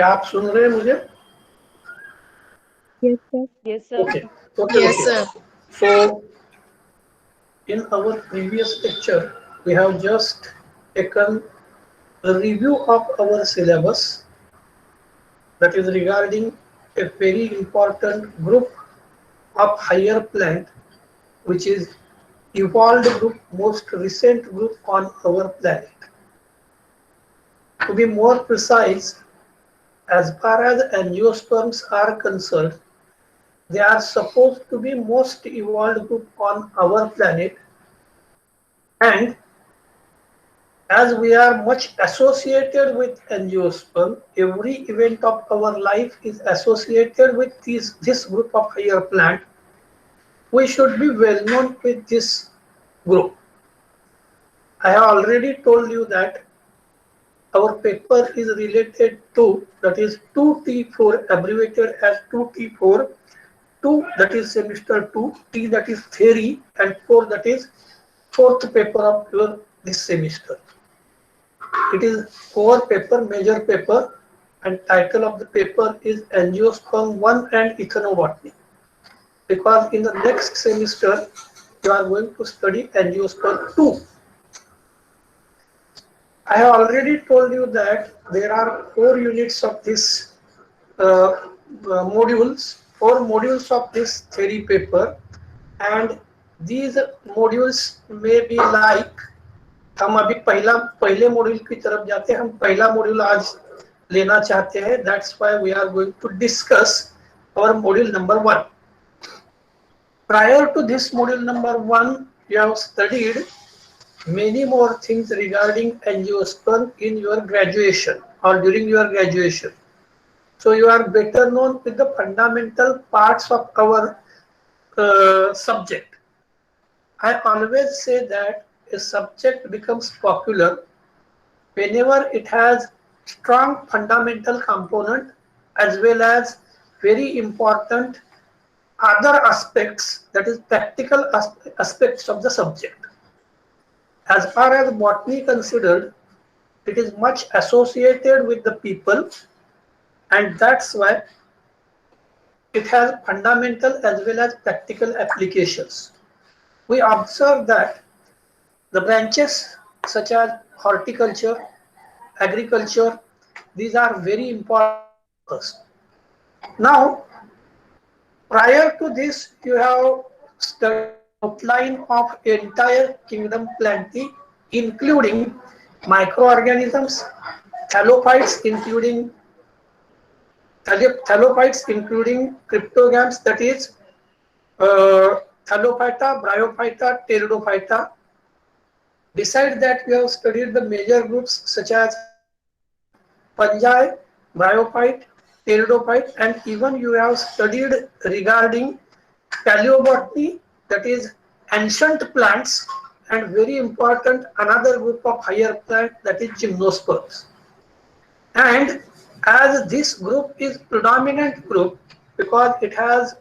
क्या आप सुन रहे हैं मुझे? Yes, sir. Yes, sir. Okay, okay, Yes, okay. sir. So in our previous lecture, we have just taken a review of our syllabus, that is regarding a very important group of higher plant, which is evolved group, most recent group on our planet. To be more precise, as far as angiosperms are concerned, they are supposed to be most evolved group on our planet, and as we are much associated with angiosperm, every event of our life is associated with this group of higher plant. We should be well known with this group. I have already told you that our paper is related to, that is 2T4, abbreviated as 2T4, 2 that is semester 2, T that is theory, and 4 that is fourth paper of your this semester. It is core paper, major paper, and title of the paper is Angiosperm 1 and Echinobotany. Because in the next semester, you are going to study Angiosperm 2. I have already told you that there are 4 units of this modules, 4 modules of this theory paper, and these modules may be like, हम अभी पहले module की तरफ जाते हैं. हम पहला module आज लेना चाहते हैं. That's why we are going to discuss our module number 1. Prior to this module number 1, you have studied many more things regarding angiosperm in your graduation or during your graduation. So you are better known with the fundamental parts of our subject. I always say that a subject becomes popular whenever it has strong fundamental component as well as very important other aspects, that is practical aspects of the subject. As far as botany considered, it is much associated with the people, and that's why it has fundamental as well as practical applications. We observe that the branches such as horticulture, agriculture, these are very important for us. Now, prior to this, you have studied outline of entire kingdom Plantae, including microorganisms, thallophytes, including cryptogams, that is Thallophyta, Bryophyta, Pteridophyta. Besides that, we have studied the major groups such as fungi, bryophyte, pteridophyte, and even you have studied regarding paleobotany, that is ancient plants, and very important another group of higher plant, that is gymnosperms. And as this group is predominant group because it has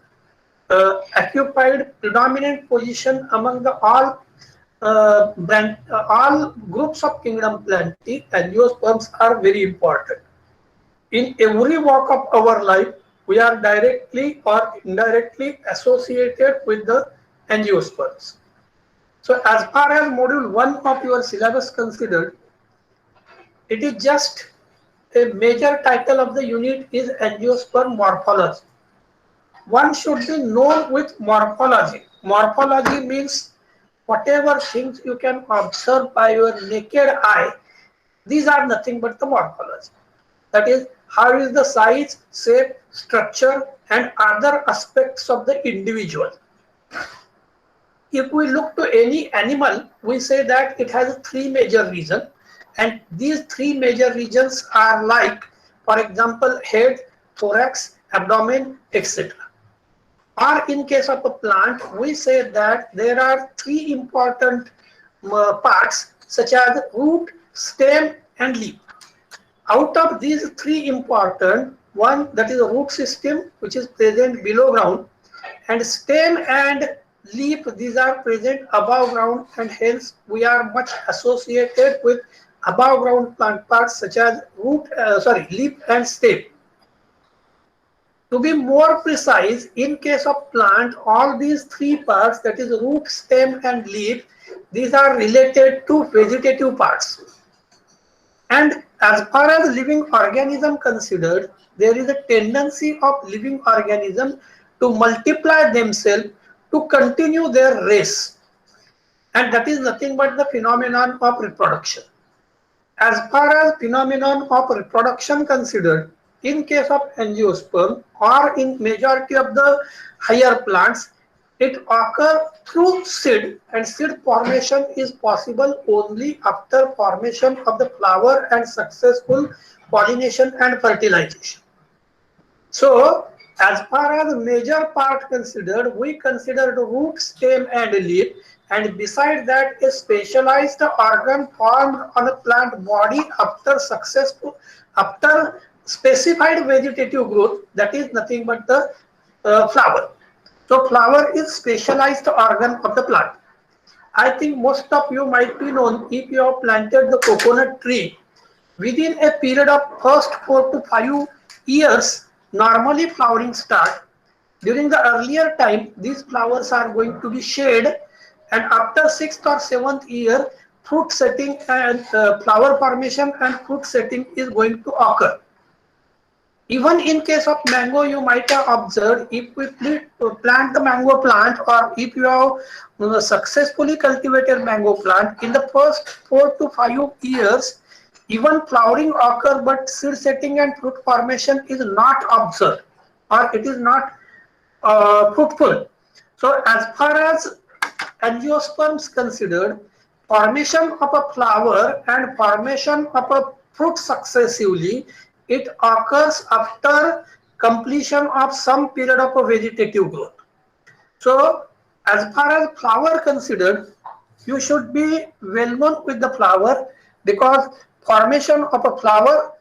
occupied predominant position among the all groups of kingdom Plantae, angiosperms are very important. In every walk of our life, we are directly or indirectly associated with the angiosperms. So as far as module 1 of your syllabus considered, it is just a major title of the unit is angiosperm morphology. One should be known with morphology. Morphology means whatever things you can observe by your naked eye, these are nothing but the morphology. That is, how is the size, shape, structure, and other aspects of the individual. If we look to any animal, we say that it has 3 major regions, and these 3 major regions are like, for example, head, thorax, abdomen, etc. Or in case of a plant, we say that there are 3 important parts such as root, stem, and leaf. Out of these 3 important, one that is the root system, which is present below ground, and stem and leaf, these are present above ground, and hence we are much associated with above ground plant parts such as leaf and stem. To be more precise, in case of plant, all these three parts, that is root, stem and leaf, these are related to vegetative parts. And as far as living organism considered, there is a tendency of living organism to multiply themselves to continue their race. And that is nothing but the phenomenon of reproduction. As far as phenomenon of reproduction considered, in case of angiosperm or in majority of the higher plants, it occurs through seed, and seed formation is possible only after formation of the flower and successful pollination and fertilization. So, as far as major part considered, we consider the root, stem and leaf, and beside that a specialized organ formed on a plant body after specified vegetative growth, that is nothing but the flower. So flower is specialized organ of the plant. I think most of you might be known, if you have planted the coconut tree, within a period of first 4 to 5 years, normally flowering start. During the earlier time, these flowers are going to be shed, and after 6th or 7th year, fruit setting and flower formation and fruit setting is going to occur. Even in case of mango, you might have observed, if we plant the mango plant, or if you have successfully cultivated mango plant, in the first 4 to 5 years, even flowering occur, but seed setting and fruit formation is not observed, or it is not fruitful. So as far as angiosperms considered, formation of a flower and formation of a fruit successively, it occurs after completion of some period of a vegetative growth. So as far as flower considered, you should be well known with the flower, because formation of a flower,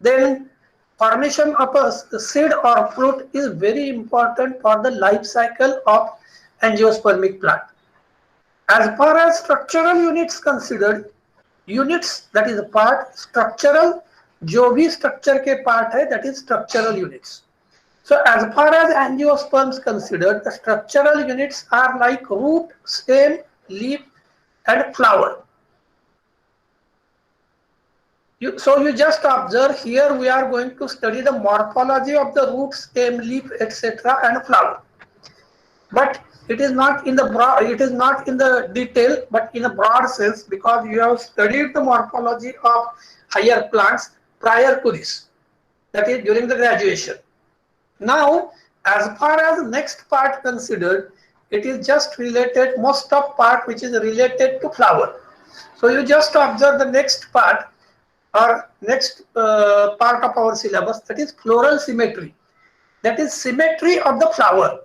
then formation of a seed or fruit is very important for the life cycle of angiospermic plant. As far as structural units considered, units, that is a part, structural, जो भी structure के part है, that is structural units. So as far as angiosperms considered, the structural units are like root, stem, leaf and flower. So you just observe here, we are going to study the morphology of the root, stem, leaf, etc. and flower. But it is not in the detail, but in a broad sense, because you have studied the morphology of higher plants prior to this, that is during the graduation. Now, as far as next part considered, it is just related, most of part which is related to flower. So you just observe the next part, or next part of our syllabus, that is floral symmetry, that is symmetry of the flower.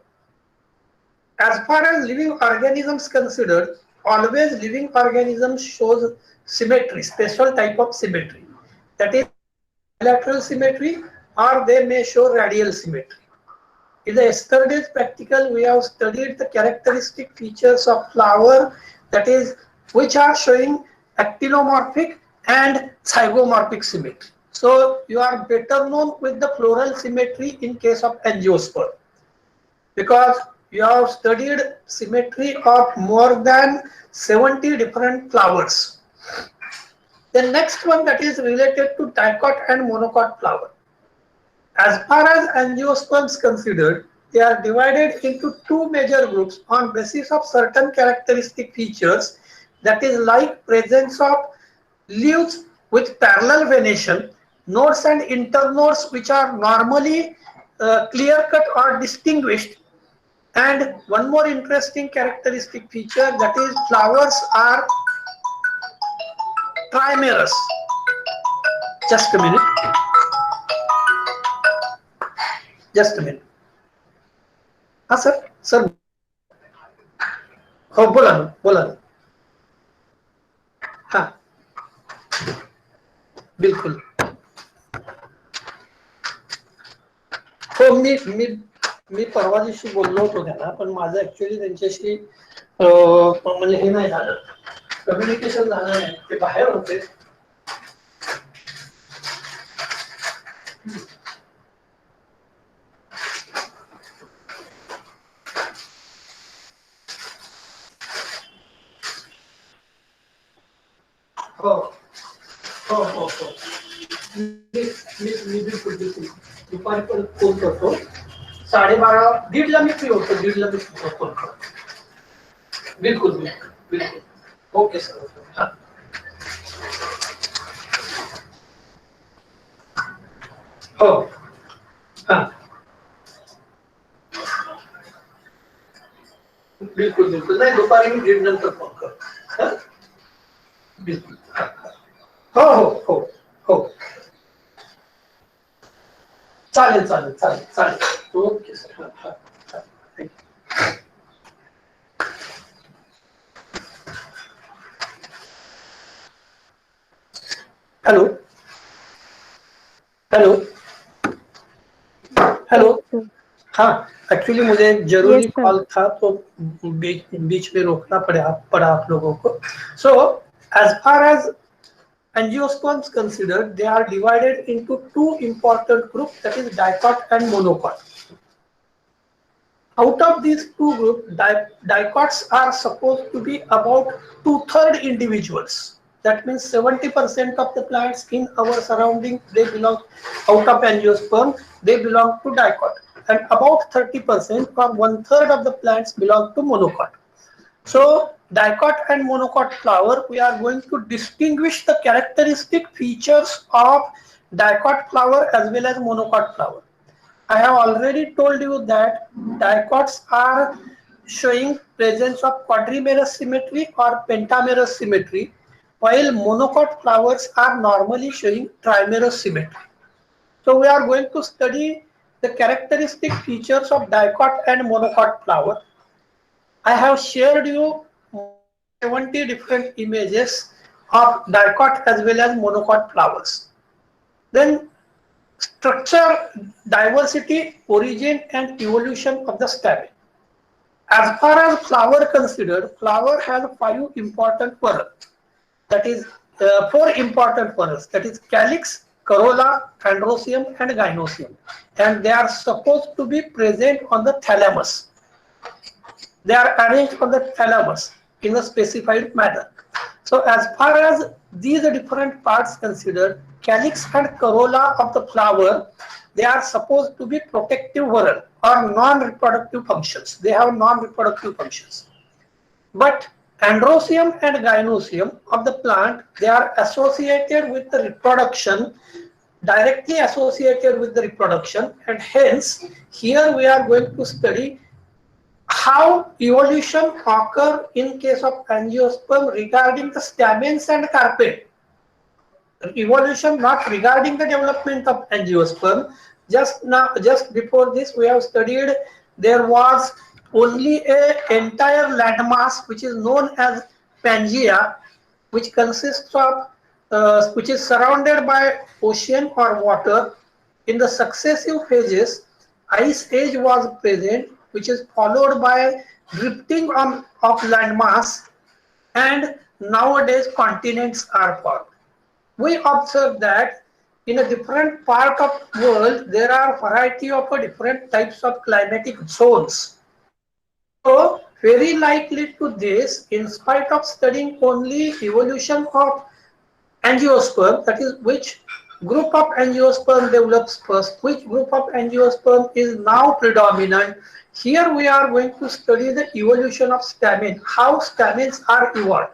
As far as living organisms considered, always living organisms shows symmetry, special type of symmetry, that is bilateral symmetry, or they may show radial symmetry. In the yesterday's practical, we have studied the characteristic features of flower, that is, which are showing actinomorphic and zygomorphic symmetry. So you are better known with the floral symmetry in case of angiosperm, because you have studied symmetry of more than 70 different flowers. The next one, that is related to dicot and monocot flower. As far as angiosperms considered, they are divided into two major groups on basis of certain characteristic features, that is like presence of leaves with parallel venation, nodes and internodes which are normally clear-cut or distinguished, and one more interesting characteristic feature, that is flowers are trimerous. Just a minute. Just a minute. हाँ sir हो बोला ना हाँ बिल्कुल हो मी परवा दिवशी बोललो होतो त्याला, पण माझं ऍक्च्युअली त्यांच्याशी म्हणजे हे नाही झालं, कम्युनिकेशन झालं नाही, ते बाहेर होते हो हो हो हो मी बिलकुल बिलकुल दुपारी पण फोन करतो 12:30 दीडला मी फ्री होतो दीडला मी फोन करतो बिलकुल बिलकुल बिलकुल ओके सर हाँ हो हाँ बिलकुल बिलकुल नाही दुपारी मी दीड नंतर फोन करतो हाँ? बिलकुल हो हो हो हो चालेल चालेल चालेल चालेल ओके सर हाँ हाँ हाँ thank you hello hello hello Yes, sir. हाँ एक्चुअली मुझे एक Yes, जरूरी sir. कॉल था तो बीच में रोकना पड़ा आप लोगों को so as far as angiosperms considered they are divided into two important groups that is dicot and monocot. Out of these two groups, dicots are supposed to be about two-third individuals. That means 70% of the plants in our surrounding they belong out of angiosperm they belong to dicot, and about 30% or one-third of the plants belong to monocot. So dicot and monocot flower, we are going to distinguish the characteristic features of dicot flower as well as monocot flower. I have already told you that dicots are showing presence of quadrimerous symmetry or pentamerous symmetry, while monocot flowers are normally showing trimerous symmetry. So we are going to study the characteristic features of dicot and monocot flower. I have shared you more than 70 different images of dicot as well as monocot flowers. Then structure, diversity, origin and evolution of the stamen. As far as flower considered, flower has five important whorls. That is four important whorls. That is calyx, corolla, androecium and gynoecium. And they are supposed to be present on the thalamus. They are arranged on the thalamus in a specified manner. So as far as these different parts considered, calyx and corolla of the flower, they are supposed to be protective whorl or non-reproductive functions. They have non-reproductive functions. But androecium and gynoecium of the plant, they are associated with the reproduction, directly associated with the reproduction, and hence here we are going to study how evolution occur in case of angiosperm regarding the stamens and carpet. Evolution not regarding the development of angiosperm. Just before this, we have studied there was only a entire landmass which is known as Pangea, which consists of which is surrounded by ocean or water. In the successive phases, ice age was present, which is followed by drifting of landmass, and nowadays continents are formed. We observe that in a different part of world there are variety of different types of climatic zones. So very likely to this, in spite of studying only evolution of angiosperm, that is which group of angiosperm develops first, which group of angiosperm is now predominant. Here we are going to study the evolution of stamen, how stamens are evolved,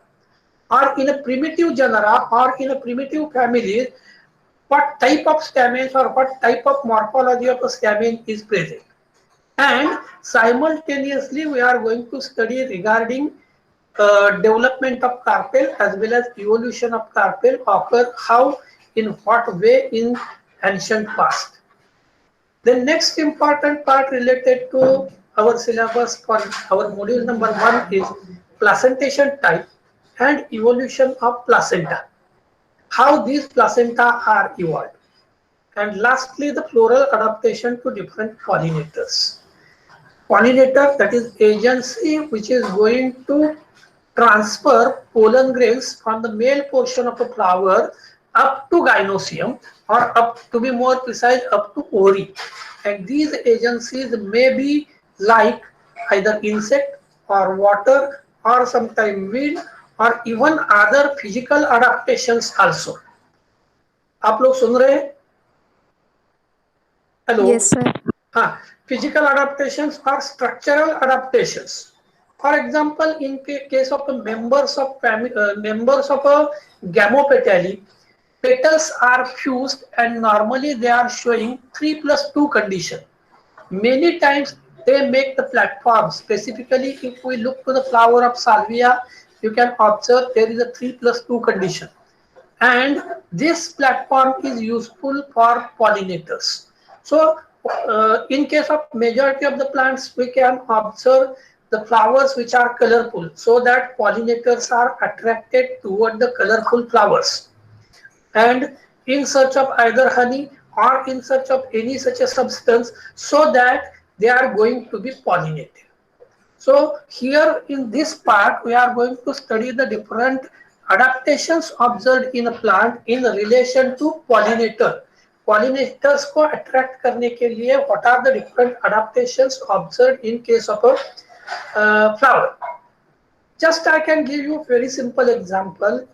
or in a primitive genera or in a primitive family, what type of stamens or what type of morphology of a stamen is present. And simultaneously, we are going to study regarding development of carpel as well as evolution of carpel occur, how, in what way in ancient past. The next important part related to our syllabus for our module number 1 is placentation type and evolution of placenta, how these placenta are evolved. And lastly, the floral adaptation to different pollinators. Pollinator, that is agency which is going to transfer pollen grains from the male portion of a flower up to gynoecium, or up, to be more precise, up to ovary. And these agencies may be like either insect or water or sometime wind और even other physical adaptations also. आप लोग सुन रहे हैं? Hello. Yes, sir. हाँ, physical adaptations or structural adaptations. For example, in case of the members of family, members of a Gamopetali, petals are fused and normally they are showing 3+2 condition. Many times they make the platform. Specifically, if we look to the flower of Salvia, you can observe there is a 3+2 condition. And this platform is useful for pollinators. So in case of majority of the plants, we can observe the flowers which are colorful so that pollinators are attracted toward the colorful flowers and in search of either honey or in search of any such a substance so that they are going to be pollinated. So here in this part, we are going to study the different adaptations observed in a plant in relation to pollinator. Pollinators को attract करने के लिए what are the different adaptations observed in case of a flower. Just I can give you a very simple example.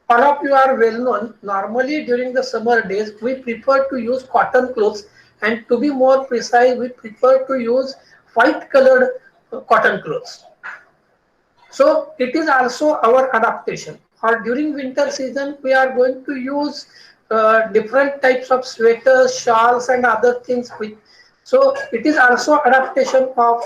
All of you are well known. Normally during the summer days, we prefer to use cotton clothes, and to be more precise, we prefer to use white colored cotton clothes. So it is also our adaptation. Or during winter season, we are going to use different types of sweaters, shawls, and other things. So it is also adaptation of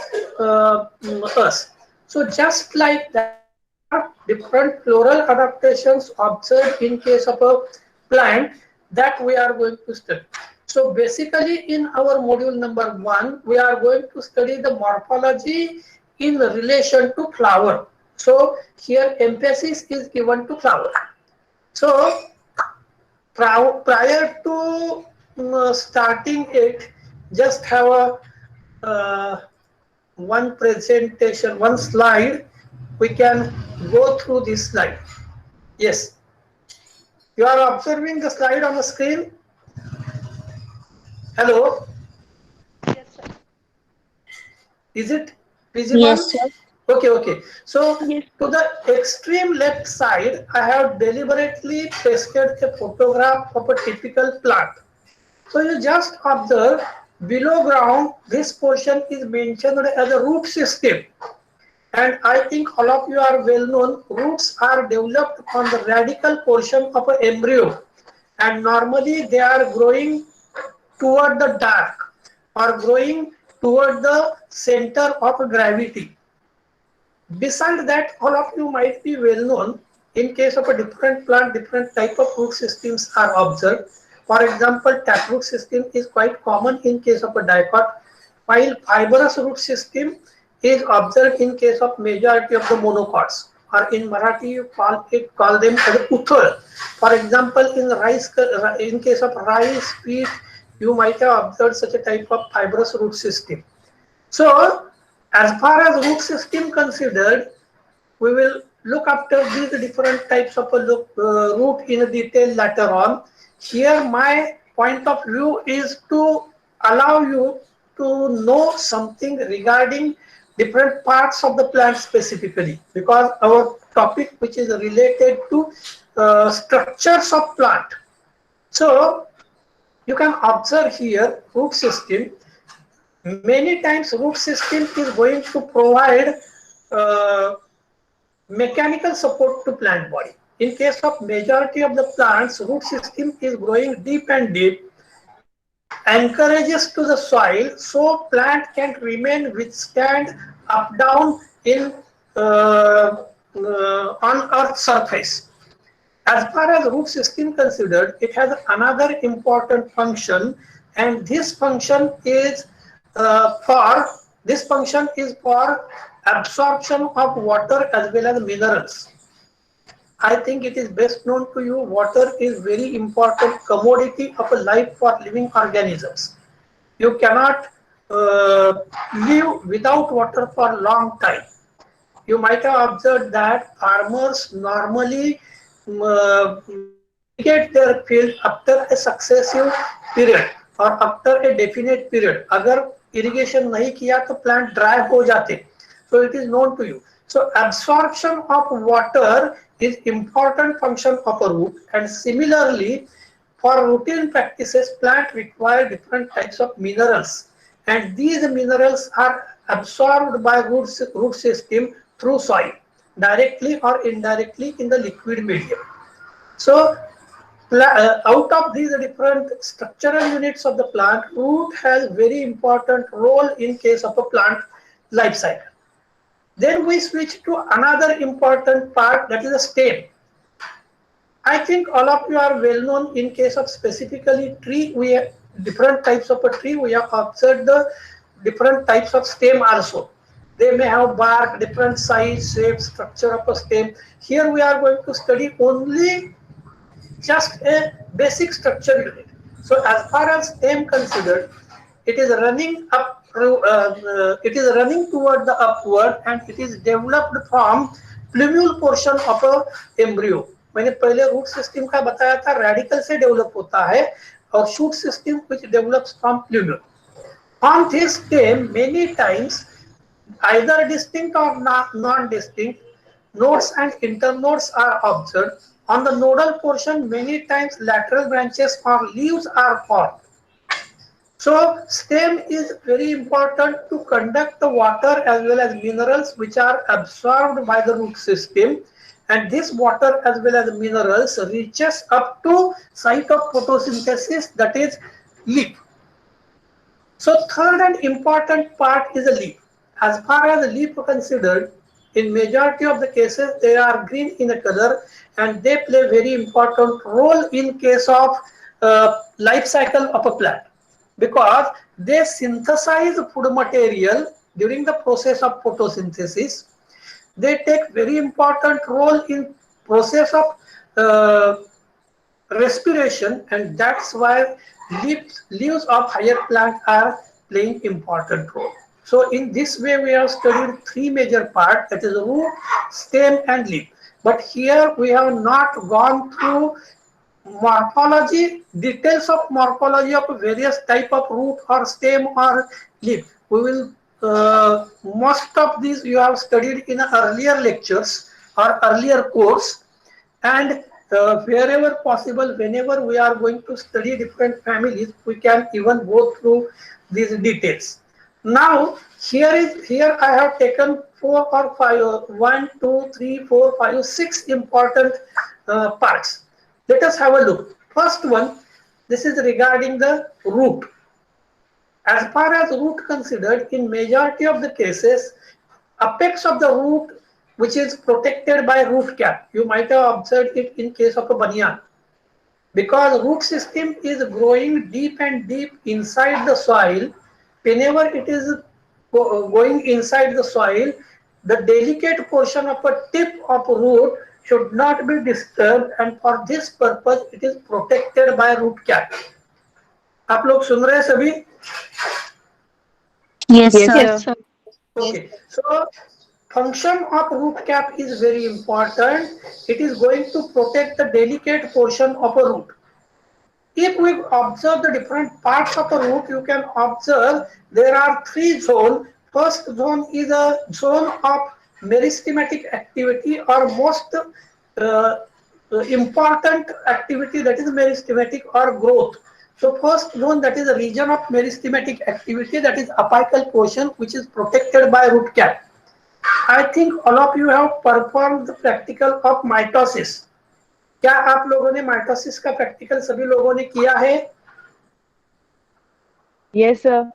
us. So just like that, there are different floral adaptations observed in case of a plant that we are going to study. So basically in our module number 1, we are going to study the morphology in relation to flower. So here emphasis is given to flower. So prior to starting it, just have a one presentation, one slide. We can go through this slide. Yes, you are observing the slide on the screen. Hello, Yes, sir. is it Yes, visible? sir. Okay, okay. So Yes, to sir. the extreme left side, I have deliberately pasted a photograph of a typical plant. So you just observe below ground, this portion is mentioned as a root system. And I think all of you are well known, roots are developed on the radical portion of an embryo. And normally they are growing toward the dark or growing toward the center of gravity. Besides that, all of you might be well known, in case of a different plant, different type of root systems are observed. For example, taproot system is quite common in case of a dicot, while fibrous root system is observed in case of majority of the monocots. Or in Marathi, you call them as uthal. For example, in case of rice, wheat, you might have observed such a type of fibrous root system. So, as far as root system considered, we will look after these different types of root in detail later on. Here, my point of view is to allow you to know something regarding different parts of the plant specifically, because our topic which is related to structures of plant. So, you can observe here root system. Many times root system is going to provide uh, mechanical support to plant body. In case of majority of the plants, root system is growing deep and deep. It encourages to the soil so plant can remain withstand up down in on earth surface. As far as root system considered, it has another important function, and this function is for absorption of water as well as minerals. I think it is best known to you. Water is very important commodity of a life for living organisms. You cannot live without water for a long time. You might have observed that farmers normally irrigate their field after a successive period or after a definite period. अगर irrigation नहीं किया तो plant dry हो जाते. So it is known to you. So absorption of water is important function of a root, and similarly for routine practices plant require different types of minerals, and these minerals are absorbed by root system through soil directly or indirectly in the liquid medium. So out of these different structural units of the plant, root has very important role in case of a plant life cycle. Then we switch to another important part, that is the stem. I think all of you are well known in case of specifically tree. We have different types of a tree. We have observed the different types of stem also. They may have bark, different size, shape, structure of a stem. Here we are going to study only just a basic structure unit. So as far as stem considered, it is running up, it is running toward the upward, and it is developed from plumule portion of a embryo. मैंने पहले root system का बताया था, radical से develop होता है, और shoot system which develops from plumule. On this stem, many times either distinct or non-distinct nodes and internodes are observed. On the nodal portion, many times lateral branches or leaves are formed. So stem is very important to conduct the water as well as minerals which are absorbed by the root system, and this water as well as minerals reaches up to site of photosynthesis, that is leaf. So third and important part is a leaf. As far as the leaf are considered, in majority of the cases they are green in the color, and they play very important role in case of life cycle of a plant, because they synthesize food material during the process of photosynthesis. They take very important role in process of uh, respiration, and that's why leaves of higher plant are playing important role. So in this way we have studied three major parts, that is root, stem and leaf. But here we have not gone through morphology, details of morphology of various type of root or stem or leaf. We will most of these you have studied in earlier lectures or earlier course, and wherever possible, whenever we are going to study different families, we can even go through these details. Now here I have taken 4 or 5, 1, 2, 3, 4, 5, 6 important parts. Let us have a look. First one, this is regarding the root. As far as root considered, in majority of the cases, apex of the root which is protected by root cap. You might have observed it in case of a banyan. Because root system is growing deep and deep inside the soil, whenever it is going inside the soil, the delicate portion of a tip of root should not be disturbed, and for this purpose it is protected by root cap. आप लोग सुन रहे हैं सभी? Yes, Yes, sir. sir. Okay, so function of root cap is very important. It is going to protect the delicate portion of a root. If we observe the different parts of a root, you can observe there are three zones. First zone is a zone of meristematic activity, or most important activity, that is meristematic or growth. So first zone, that is a region of meristematic activity, that is apical portion, which is protected by root cap. I think all of you have performed the practical of mitosis. क्या आप लोगों ने mitosis का practical सभी लोगों ने किया है? Yes, sir.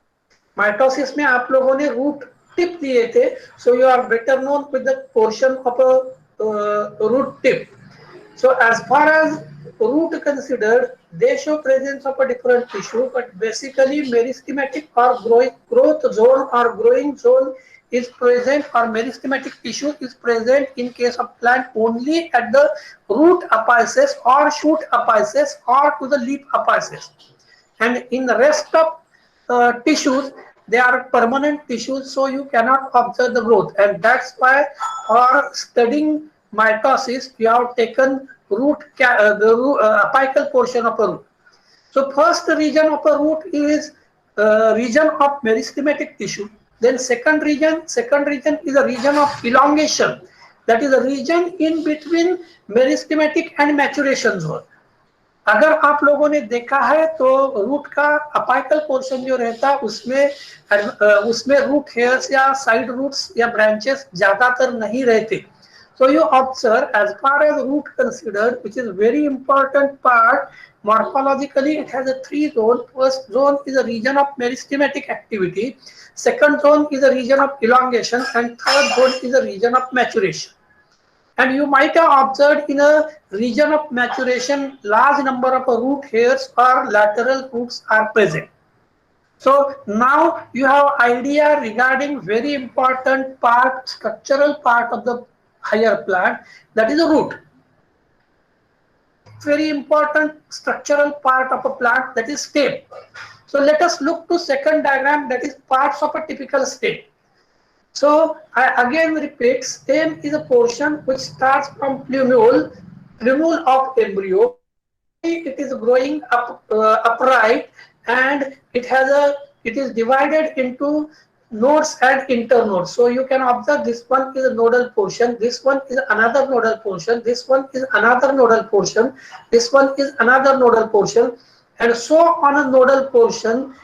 माइटोसिस में आप लोगों ने रूट टिप लिए थे, so you are better known with the portion of a root tip. So as far as root considered, they show presence of a different tissue, but basically meristematic or growth zone or growing zone is present, or meristematic tissue is present in case of plant only at the root apices or shoot apices or to the leaf apices, and in the rest of tissues they are permanent tissues, so you cannot observe the growth, and that's why for studying mitosis you have taken apical portion of a root. So first region of a root is region of meristematic tissue. Then second region is a region of elongation. That is a region in between meristematic and maturation zone. अगर आप लोगों ने देखा है तो root का apical portion जो रहता है उसमें रूट हेयर्स या साइड रूट्स या ब्रांचेस ज्यादातर नहीं रहते. So you observe, as far as root considered, which is very important part, morphologically it has a three zone. First zone is a region of meristematic activity, second zone is a region of elongation, and third zone is a region of maturation. And you might have observed in a region of maturation, large number of root hairs or lateral roots are present. So now you have idea regarding very important part, structural part of the higher plant, that is a root. Very important structural part of a plant, that is stem. So let us look to second diagram, that is parts of a typical stem. So I again repeat, stem is a portion which starts from plumule of embryo. It is growing up upright, and it is divided into nodes and internodes. So you can observe this one is a nodal portion, this one is another nodal portion, this one is another nodal portion, this one is another nodal portion, and so on a nodal portion.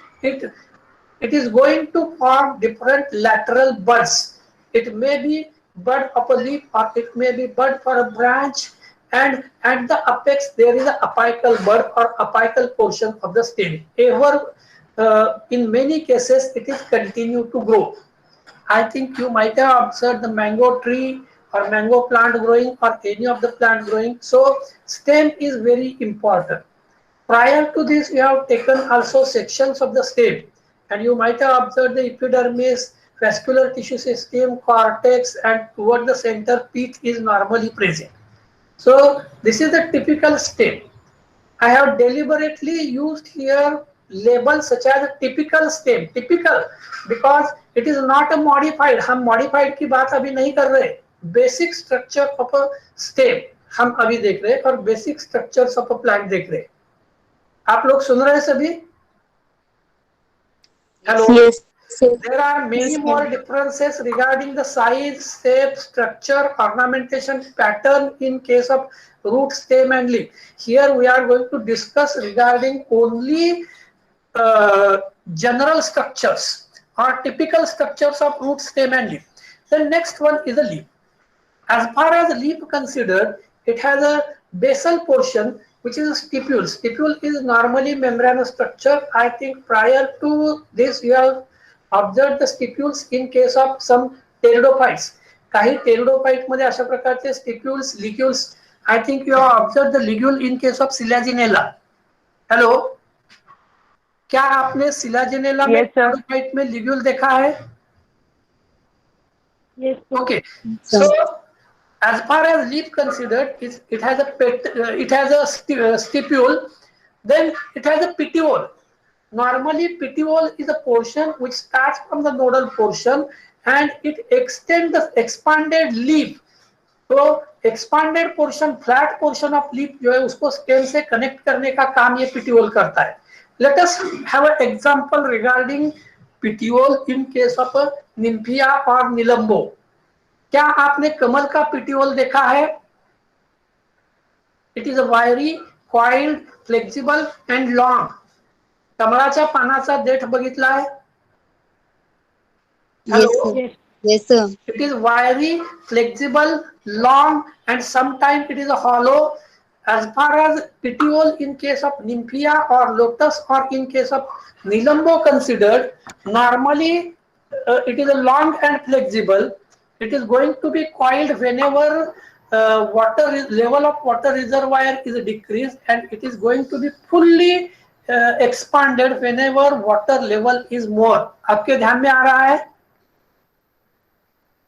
It is going to form different lateral buds. It may be bud of a leaf or it may be bud for a branch, and at the apex there is an apical bud or apical portion of the stem. In many cases it is continue to grow. I think you might have observed the mango tree or mango plant growing or any of the plant growing. So stem is very important. Prior to this, you have taken also sections of the stem, and you might have observed the epidermis, vascular tissue system, cortex, and toward the center pith is normally present. So this is the typical stem. I have deliberately used here labels such as typical stem, typical, because it is not a modified. हम modified की बात अभी नहीं कर रहे. Basic structure of a stem हम अभी देख रहे हैं और basic structures of a plant देख रहे हैं. आप लोग सुन रहे हैं सभी? Hello. Yes. There are many more differences regarding the size, shape, structure, ornamentation, pattern in case of root, stem, and leaf. Here we are going to discuss regarding only general structures or typical structures of root, stem, and leaf. The next one is a leaf. As far as leaf considered, it has a basal portion which is a stipule. Stipule is normally membranous structure. I think prior to this you have observed the stipules in case of some pteridophytes. काही pteridophyte मध्ये अशा प्रकारचे stipules, ligules. I think you have observed the ligule in case of Silaginella. Hello. क्या आपने Silaginella में pteridophyte में ligule देखा है? Yes. Okay. So as far as leaf considered, it has a stipule, then it has a petiole. Normally petiole is a portion which starts from the nodal portion and it extends the expanded leaf. तो expanded portion, flat portion of leaf जो है उसको stem से connect करने का काम ये petiole करता है. Let us have an example regarding petiole in case of a Nymphia or Nilambo. क्या आपने कमल का petiole देखा है? It is a wiry, coiled, flexible and long. कमळाच्या पानाचा देठ बघितला आहे? Hello? Yes, sir. It is wiry, flexible, long, and sometimes it is a hollow. As far as petiole in case of Nymphia or lotus or in case of Nilambo considered, normally it is a long and flexible. It is going to be coiled whenever level of water reservoir is decreased, and it is going to be fully expanded whenever water level is more. आपके ध्यान में आ रहा है?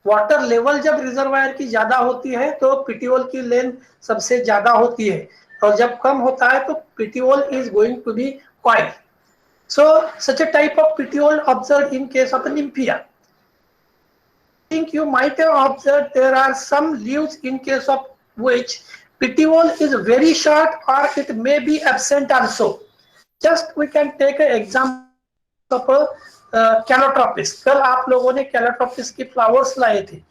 Water level जब reservoir की ज्यादा होती है तो पिटियोल की लेंथ सबसे ज्यादा होती है और जब कम होता है तो petiole is going to be quite. So such a type of petiole observed in case of Nymphia. I think you might have observed there are some leaves in case of which petiole is very short or it may be absent also. Just we can take an example of a Calotropis, कल आप लोगों ने Calotropis की flowers लाए थे,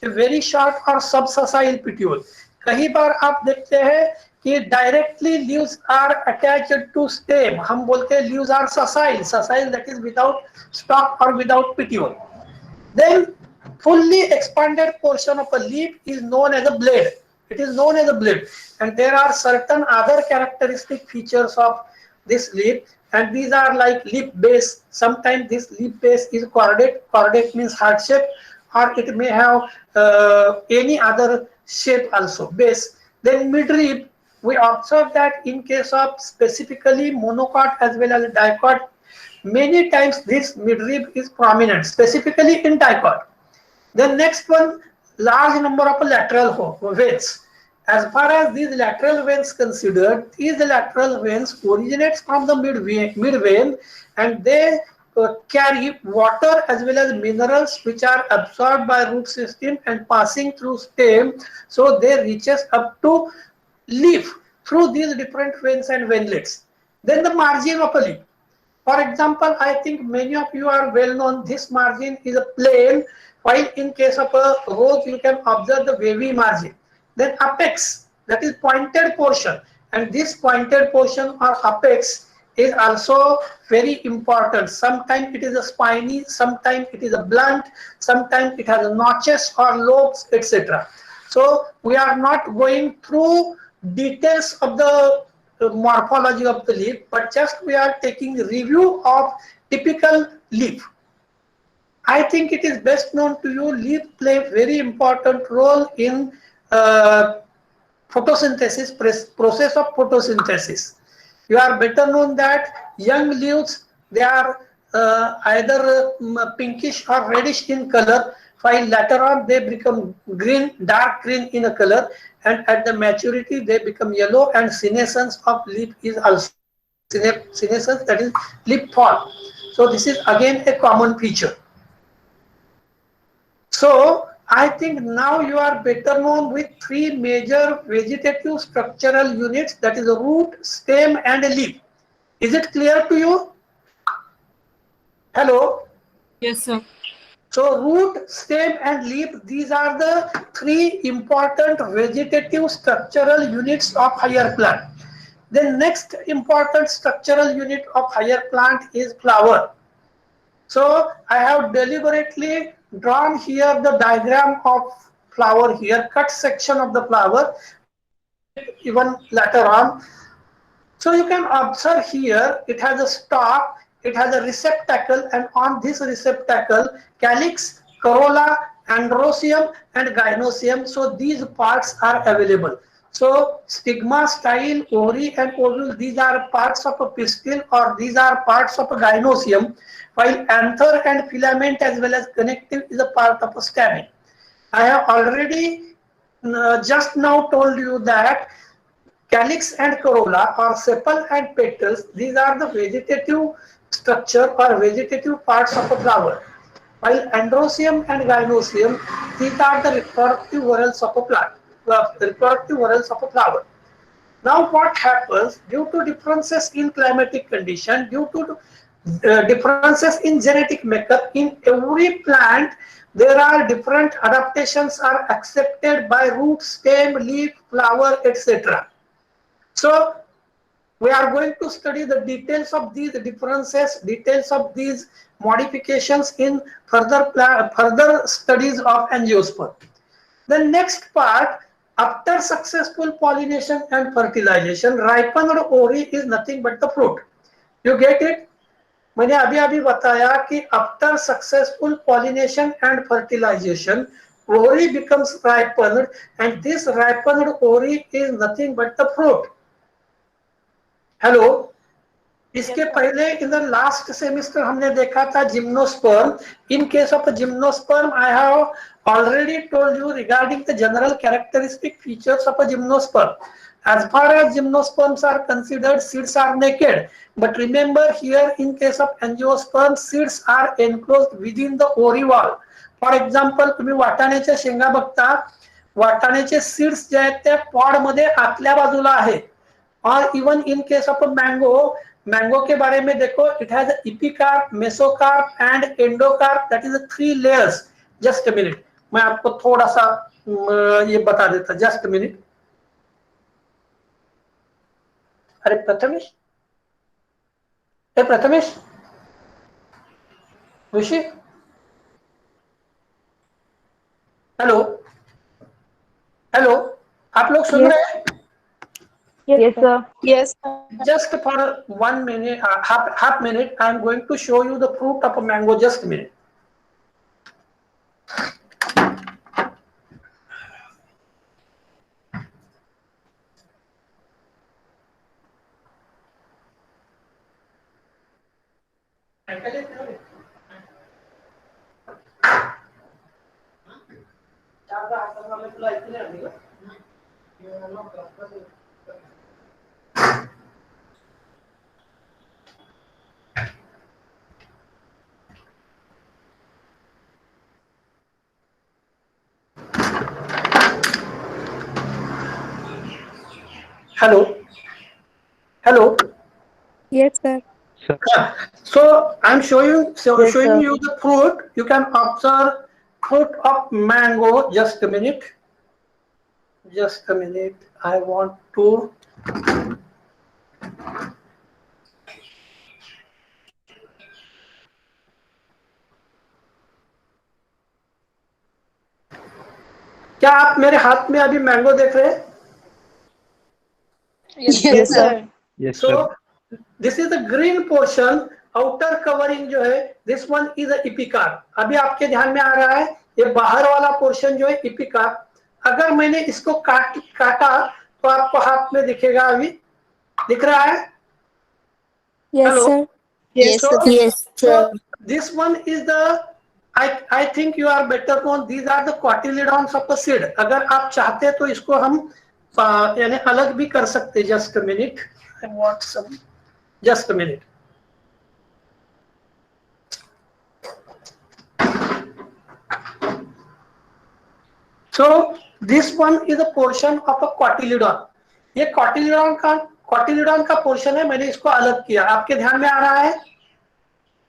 very short और सब ससाइल पिट्यूल। कई बार आप देखते हैं कि directly leaves are attached to stem, हम बोलते हैं leaves are sessile, sessile that is without stalk और without petiole. Then fully expanded portion of a leaf is known as a blade. It is known as a blade, and there are certain other characteristic features of this leaf, and these are like leaf base. Sometimes this leaf base is chordate. Chordate means heart shape, or it may have any other shape also. Base. Then midrib, we observe that in case of specifically monocot as well as dicot, many times this midrib is prominent, specifically in dicot. The next one, large number of lateral veins. As far as these lateral veins considered, these lateral veins originates from the mid vein, and they carry water as well as minerals which are absorbed by root system and passing through stem, so they reaches up to leaf through these different veins and veinlets. Then the margin of a leaf. For example, I think many of you are well known, this margin is a plane, while in case of a rose you can observe the wavy margin. Then apex, that is pointed portion, and this pointed portion or apex is also very important. Sometimes it is a spiny, sometimes it is a blunt, sometimes it has notches or lobes, etc. So we are not going through details of the morphology of the leaf, but just we are taking review of typical leaf. I think it is best known to you, leaf play very important role in photosynthesis, process of photosynthesis. You are better known that young leaves, they are either pinkish or reddish in color, while later on they become green, dark green in a color, and at the maturity they become yellow, and senescence of leaf is also senescence, that is leaf fall. So this is again a common feature. So I think now you are better known with three major vegetative structural units, that is a root, stem and a leaf. Is it clear to you? Hello? Yes, sir. So root, stem and leaf, these are the three important vegetative structural units of higher plant. The next important structural unit of higher plant is flower. So I have deliberately drawn here the diagram of flower here, cut section of the flower, even later on. So you can observe here, it has a stalk, it has a receptacle, and on this receptacle, calyx, corolla, androecium and gynoecium. So these parts are available. So stigma, style, ovary and ovule, these are parts of a pistil, or these are parts of a gynoecium, while anther and filament as well as connective is a part of a stamen. I have already just now told you that calyx and corolla, or sepal and petals, these are the vegetative structure or vegetative parts of a flower, while androecium and gynoecium, these are the reproductive whorls of a plant, reproductive whorls of a flower. Now what happens, due to differences in climatic condition, due to differences in genetic makeup, in every plant there are different adaptations are accepted by root, stem, leaf, flower, etc. So we are going to study the details of these differences, details of these modifications in further studies of angiosperm. The next part, after successful pollination and fertilization, ripened ovary is nothing but the fruit. You get it? मैंने अभी बताया कि after successful pollination and fertilization, ovary becomes ripened, and this ripened ovary is nothing but the fruit. Hello, इसके पहले in the last semester हमने देखा था gymnosperm. In case of gymnosperm I have already told you regarding the general characteristic features of a gymnosperm. As far as gymnosperms are considered, seeds are naked, but remember here in case of angiosperm, seeds are enclosed within the ovary wall. For example, तुम्ही वाटाण्याच्या शेंगा बघता, वाटाण्याचे seeds जे आहेत ते pod मध्ये आतल्या बाजूला आहेत. Or even in case of a mango, mango के बारे में देखो, it has epicarp, mesocarp and endocarp, that is 3 layers. Just a minute, मैं आपको थोड़ा सा ये बता देता, जस्ट अ मिनट। अरे प्रथमेश, प्रथमेश, ऋषि, हेलो हेलो, आप लोग सुन रहे हैं? Yes, sir. Yes. Just for 1 minute, half minute, I am going to show you the fruit of a mango. Just a minute. Hello, hello. Yes, sir. So I'm showing Yes, showing sir. you the fruit. You can observe fruit of mango. Just a minute. Just a minute. I want to. क्या आप मेरे हाथ में अभी mango देख रहे हैं? Yes, Yes, sir. sir. Yes, So sir. this is the green portion. Outer covering जो है, दिस वन इज इपिकार्प। अभी आपके ध्यान में आ रहा है, ये बाहर वाला पोर्शन जो है इपिकार्प। अगर मैंने इसको काटा तो आपको हाथ में दिखेगा, अभी दिख रहा है? Yes, hello. sir. Yes, So, sir. Yes, so sir. this one is the, I think you are better known. These are the cotyledons of a seed. अगर आप चाहते तो इसको हम यानी अलग भी कर सकते। Just a minute, I want some, just a minute. So this one is a portion of a cotyledon. ये cotyledon का पोर्शन है, मैंने इसको अलग किया। आपके ध्यान में आ रहा है?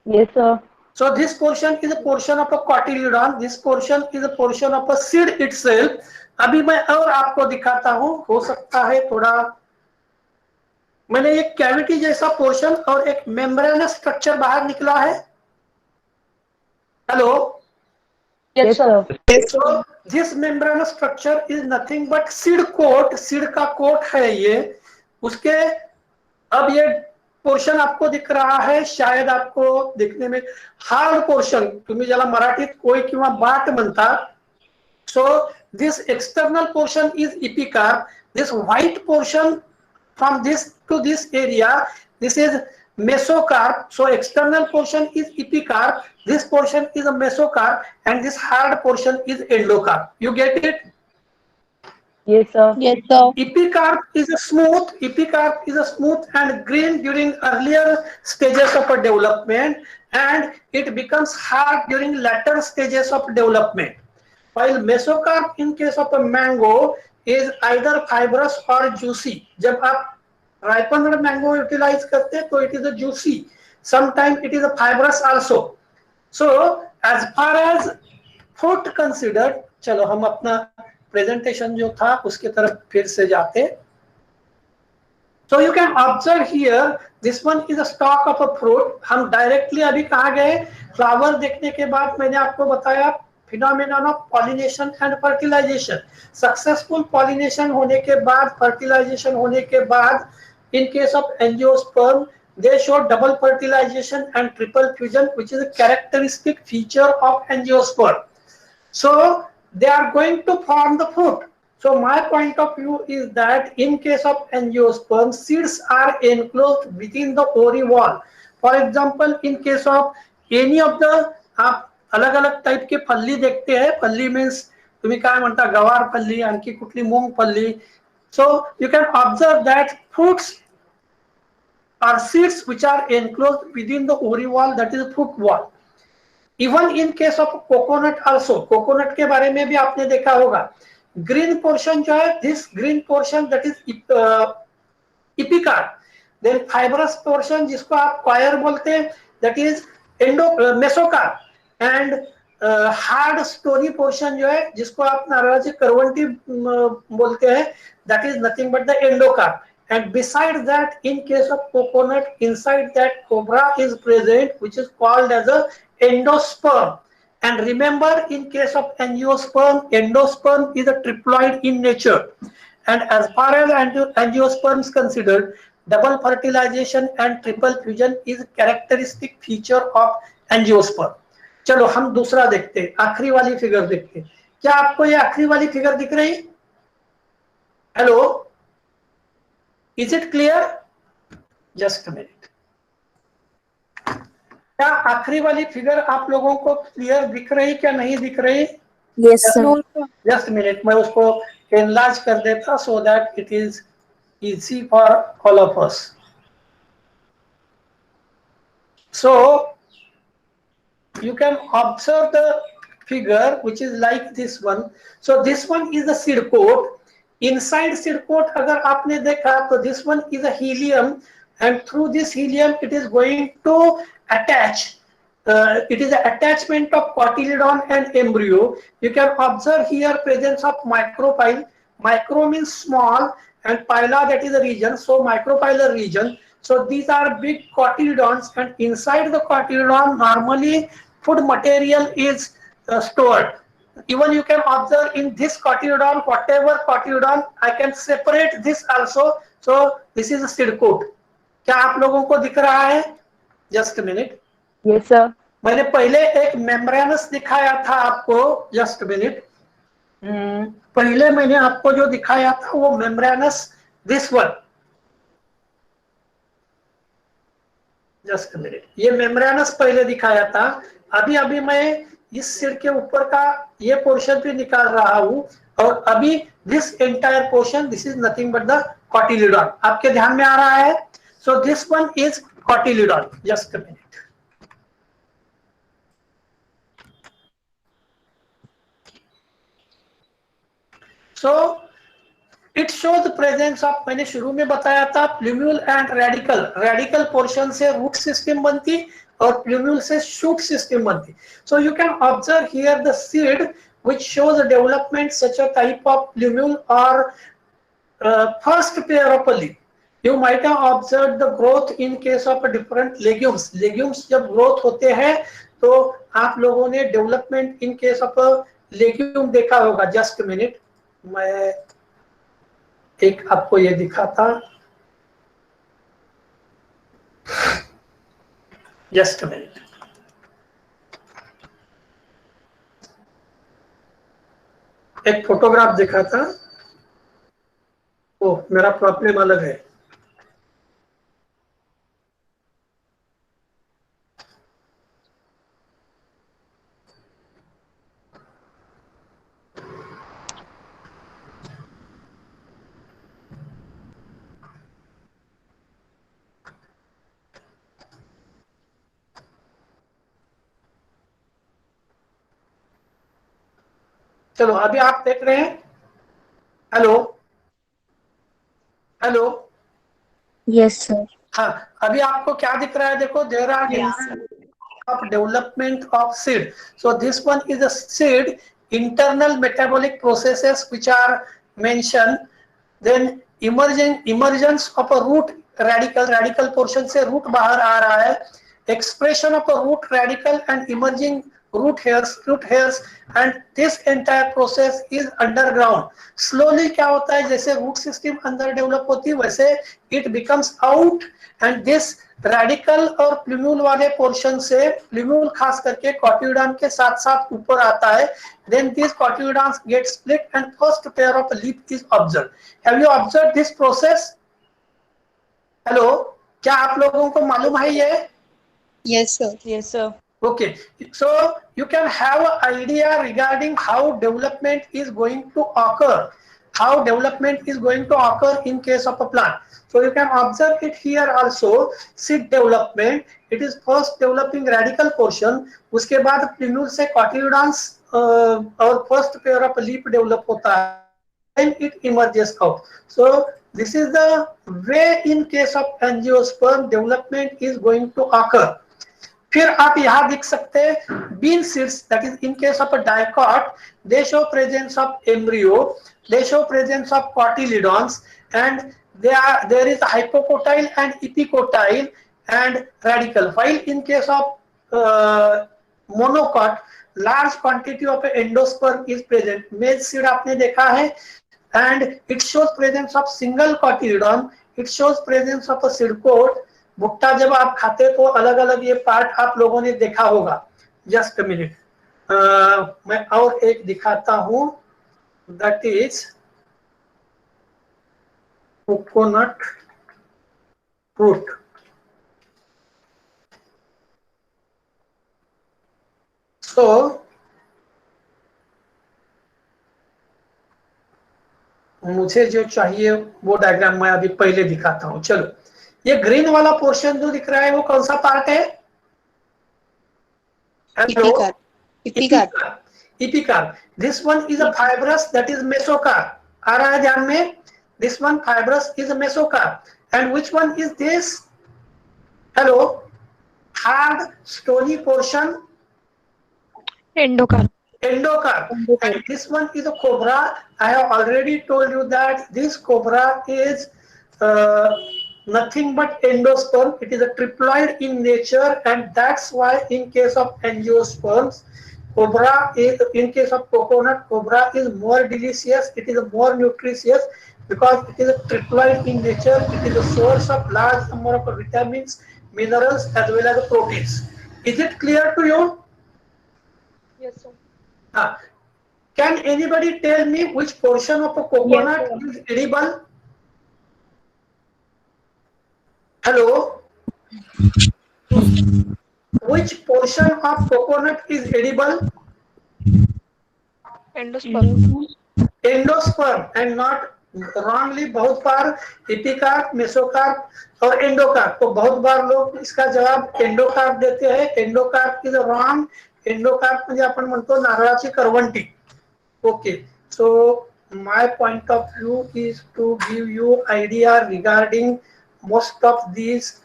Yes, sir. So this portion is a portion of a cotyledon. This portion is a portion of a seed itself. अभी मैं और आपको दिखाता हूँ, हो सकता है थोड़ा, मैंने एक कैविटी जैसा पोर्शन और एक मेम्ब्रेनस स्ट्रक्चर बाहर निकला है। Hello. Yes, sir. So this membranous structure is nothing but seed coat, seed का कोट है ये उसके। अब ये पोर्शन आपको दिख रहा है, शायद आपको दिखने में हार्ड पोर्शन, तुम्ही ज्याला मराठीत कोय किंवा बाट म्हणतात. So this external portion is epicarp. This white portion from this to this area, this is mesocarp. So external portion is epicarp, this portion is a mesocarp, and this hard portion is endocarp. You get it? Yes, sir. Yes, sir. Epicarp is a smooth and green during earlier stages of a development, and it becomes hard during later stages of development. While mesocarp in case of a mango is either fibrous or juicy. जब आप ripened mango utilize करते हैं तो it is a juicy. Sometimes it is a fibrous also. So as far as fruit considered, चलो हम अपना presentation जो था उसके तरफ फिर से जाते। So you can observe here, this one is a stalk of a fruit. हम डायरेक्टली अभी कहाँ गए? फ्लावर देखने के बाद मैंने आपको बताया phenomenon of pollination and fertilization. Successful pollination होने के बाद, fertilization होने के बाद, in case of angiosperm, they show double fertilization and triple fusion, which is a characteristic feature of angiosperm. So they are going to form the fruit. So my point of view is that in case of angiosperm, seeds are enclosed within the ovary wall. For example, in case of any of the, आप अलग अलग type के फल्ली देखते हैं। फल्ली means तुम्ही काय म्हणता, गवार फल्ली, आणखी कुठली मूंग फल्ली. So you can observe that fruits are seeds which are enclosed within the ovary wall, that is fruit wall. Even in case of coconut also, coconut के बारे में भी आपने देखा होगा, ग्रीन पोर्शन जो है, this green portion that is epicarp, then fibrous portion जिसको आप कॉयर बोलते हैं, that is endo mesocarp, and hard stony portion जो है जिसको आप नाराजी करवंटी बोलते हैं, that is nothing but the endocarp. And beside that, in case of coconut, inside that cobra is present, which is called as a endosperm. And remember, in case of angiosperm, endosperm is a triploid in nature. And as far as angiosperm is considered, double fertilization and triple fusion is characteristic feature of angiosperm. चलो हम दूसरा देखते हैं, आखिरी वाली figure देखते हैं. क्या आपको ये आखिरी वाली फिगर दिख रही? Hello, is it clear? Just a minute. क्या आखिरी वाली फिगर आप लोगों को क्लियर दिख रही, क्या नहीं दिख रही? Yes, sir. जस्ट मिनट, मैं उसको एनलार्ज कर देता so that it is easy for all of us. So you can observe the figure which is like this one. So this one is the seed coat. Inside seed coat agar aapne dekha to this one is a helium, and through this helium it is going to attach, it is an attachment of cotyledon and embryo. You can observe here presence of micropyle. Micro means small and phyla, that is a region, so micropylar region. So these are big cotyledons, and inside the cotyledon normally food material is stored. Even you can observe in this cotyledon, whatever cotyledon, I can separate this also. So this is a seed coat. क्या आप लोगों को दिख रहा है? Just minute. Yes, sir. मैंने पहले एक मेम्ब्रेनस दिखाया था आपको. Just minute. पहले मैंने आपको जो दिखाया था वो membranes, this one. Just minute, ये मेम्ब्रेनस पहले दिखाया था. अभी मैं इस सिर के ऊपर का ये पोर्शन भी निकाल रहा हूं, और अभी this entire portion, this is nothing but the cotyledon. आपके ध्यान में आ रहा है? So this one is cotyledon. Just a minute. So it shows presence of, मैंने शुरू में बताया था, plumule and radical. Radical portion से रूट सिस्टम बनती और प्लूम्यूल से शूट सिस्टम बनती. So you can observe here the seed which shows a development such a type of plumule or first pair of a leaf. You might have observed the growth in case of different legumes. Legumes जब growth होते हैं तो आप लोगों ने development in case of a legume देखा होगा. Just a minute, मैं एक आपको ये दिखाता. Just a minute. एक फोटोग्राफ देखा था. ओ, मेरा प्रॉब्लम अलग है. चलो अभी आप देख रहे हैं. Hello hello. Yes, sir. हाँ, अभी आपको क्या दिख रहा है? देखो, there are of development of seed. So this one is a seed, internal metabolic processes which are mentioned. Then emergence of a root radical portion से root बाहर आ रहा है. Expression of a root radical and emerging root hairs, and this entire process is underground. Slowly क्या होता है, जैसे root system अंदर develop होती है वैसे it becomes out, and this radicle और प्लूम्यूल वाले पोर्शन से, प्लूम्यूल खास करके कॉटिलिडॉन के साथ साथ ऊपर आता है. Then this cotyledons get split and first pair of leaf is observed. Have you observed this process? Hello, क्या आप लोगों को मालूम है ये? Yes, sir. Yes, sir. Okay, so you can have an idea regarding how development is going to occur. How development is going to occur in case of a plant. So you can observe it here also. Seed development, it is first developing radical portion, उसके बाद plumule से cotyledons और first pair of leaf develop होता है. then it emerges out. So this is the way in case of angiosperm development is going to occur. फिर आप यहाँ देख सकते हैं bean seeds, that is in case of a dicot, they show presence of embryo, they show presence of cotyledons, and there is hypocotyle and epicotyle and radical. While in case of monocot, large quantity of endosperm is present. Male seed आपने देखा है, and it shows presence of single cotyledon, it shows presence of a seed coat. भुट्टा जब आप खाते तो अलग अलग ये पार्ट आप लोगों ने देखा होगा. जस्ट अ मिनट, मैं और एक दिखाता हूं, दैट इज कोकोनट फ्रूट. सो मुझे जो चाहिए वो डायग्राम मैं अभी पहले दिखाता हूं. चलो, ये ग्रीन वाला पोर्शन जो दिख रहा है वो कौन सा पार्ट है? Epicarp. Epicarp. This one is a fibrous, that is mesocarp. आ रहा है ध्यान में? This one fibrous is a mesocarp. And which one is this? Hello? Hard stony portion? Endocarp. Endocarp. And this one is a cobra. I have already told you that this cobra is nothing but endosperm. It is a triploid in nature, and that's why in case of angiosperms, cobra is, in case of coconut, cobra is more delicious, it is more nutritious because it is a triploid in nature. It is a source of large number of vitamins, minerals as well as proteins. Is it clear to you? Yes, sir. Can anybody tell me which portion of a coconut is edible? Hello? Which portion of coconut is edible? Endosperm. Endosperm, and not wrongly बहुत बार epicarp, mesocarp और endocarp, तो बहुत बार लोग इसका जवाब endocarp देते हैं. Endocarp is wrong. Endocarp म्हणजे आपण म्हणतो नारळाची करवंटी. Okay, so my point of view is to give you idea regarding most of these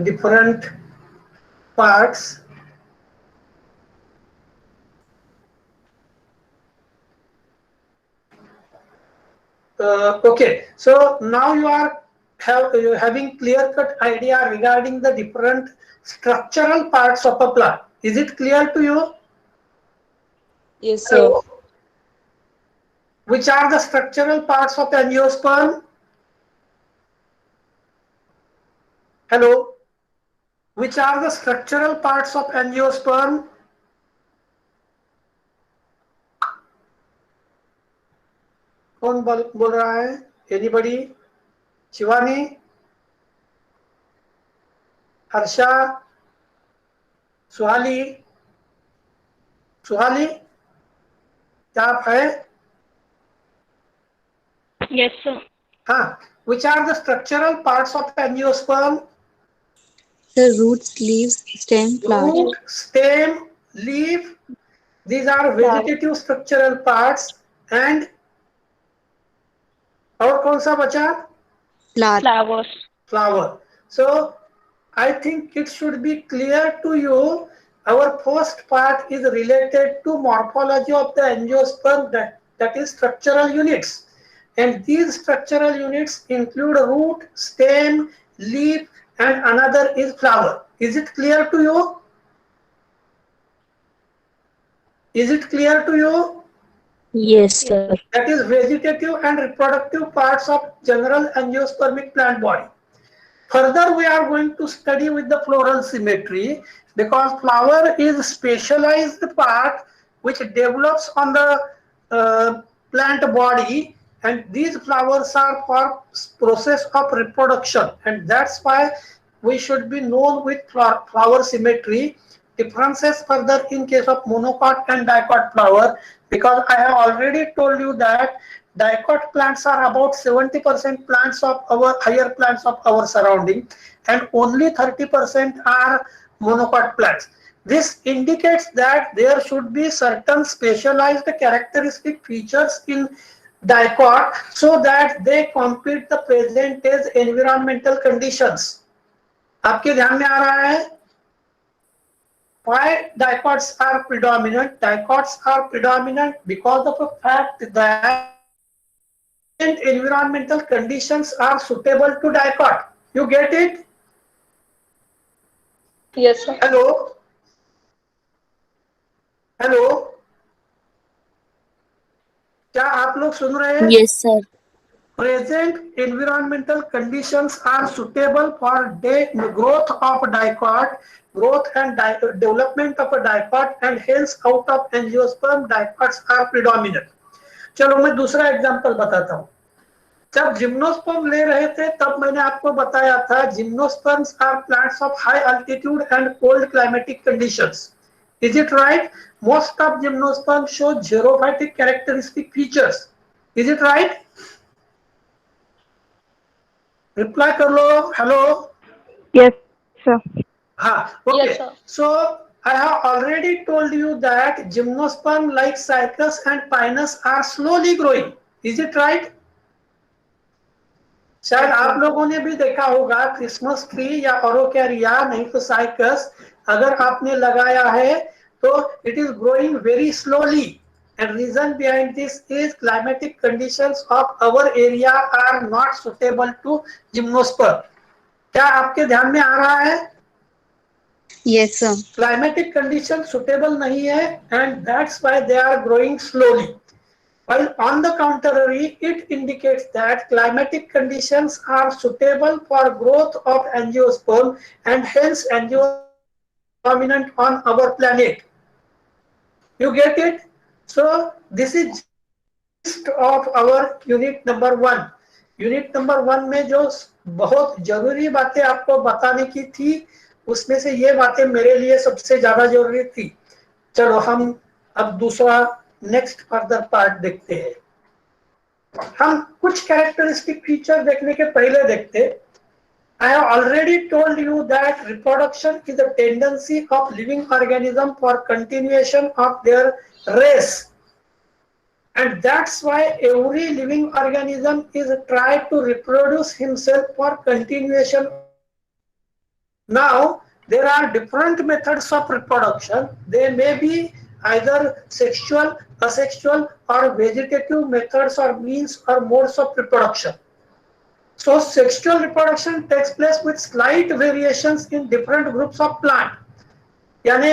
different parts. Okay, so now you are having clear-cut idea regarding the different structural parts of a plant. Is it clear to you? Yes, sir. Which are the structural parts of angiosperm? Hello? Which are the structural parts of angiosperm? कौन बोल रहा है? Anybody? Shivani, Harsha, Suhali, Suhali, क्या आप है? Yes, sir. हाँ. Which are the structural parts of angiosperm? The roots, leaves, stem, flower. Root, stem, leaf. These are vegetative structural parts. And और कौन सा बचा? Flowers. Flower. So I think it should be clear to you. Our first part is related to morphology of the angiosperm, that is structural units. And these structural units include root, stem, leaf, and another is flower. Is it clear to you? Is it clear to you? Yes, sir. That is vegetative and reproductive parts of general angiospermic plant body. Further, we are going to study with the floral symmetry, because flower is a specialized part which develops on the plant body, and these flowers are for process of reproduction, and that's why we should be known with flower symmetry. Differences further in case of monocot and dicot flower, because I have already told you that dicot plants are about 70% plants of our higher plants of our surrounding, and only 30% are monocot plants. This indicates that there should be certain specialized characteristic features in dicot so that they compete the present as environmental conditions. आपके ध्यान में आ रहा है? Why dicots are predominant? Dicots are predominant because of the fact that environmental conditions are suitable to dicot. You get it? Yes, sir. Hello? Hello? क्या आप लोग सुन रहे हैं? Yes, sir. Present environmental conditions are suitable for growth of dicot, growth and development of a dicot, and hence out of angiosperm dicots are predominant. चलो मैं दूसरा example बताता हूँ. जब जिम्नोस्पर्म ले रहे थे तब मैंने आपको बताया था gymnosperms are plants of high altitude and cold climatic conditions. Is it right? Most of gymnosperm show xerophytic characteristic features. Is it right? Reply कर लो. हेलो. Yes, sir. हाँ, okay. Yes, sir. So I have already told you that gymnosperm like Cycas and Pinus are slowly growing. Is it right? शायद आप लोगों ने भी देखा होगा क्रिसमस ट्री या ओरोकेरिया नहीं तो साइकस अगर आपने लगाया है तो it is growing very slowly. And reason behind this is climatic conditions of our area are not suitable to gymnosperm. क्या आपके ध्यान में आ रहा है? Yes, sir. Climatic conditions suitable नहीं है and that's why they are growing slowly. While on the contrary, it indicates that climatic conditions are suitable for growth of angiosperm and hence angiosperm dominant on our planet. You get it? So this is gist of our unit number 1. Unit number 1 में जो बहुत जरूरी बातें आपको बताने की थी उसमें से ये बातें मेरे लिए सबसे ज्यादा जरूरी थी. चलो हम अब दूसरा नेक्स्ट फर्दर पार्ट देखते हैं. हम कुछ कैरेक्टरिस्टिक फीचर देखने के पहले देखते. I have already told you that reproduction is a tendency of living organism for continuation of their race. And that's why every living organism is trying to reproduce himself for continuation. Now, there are different methods of reproduction. They may be either sexual, asexual, or vegetative methods or means or modes of reproduction. So, sexual reproduction takes place with slight variations in different groups of plant. यानी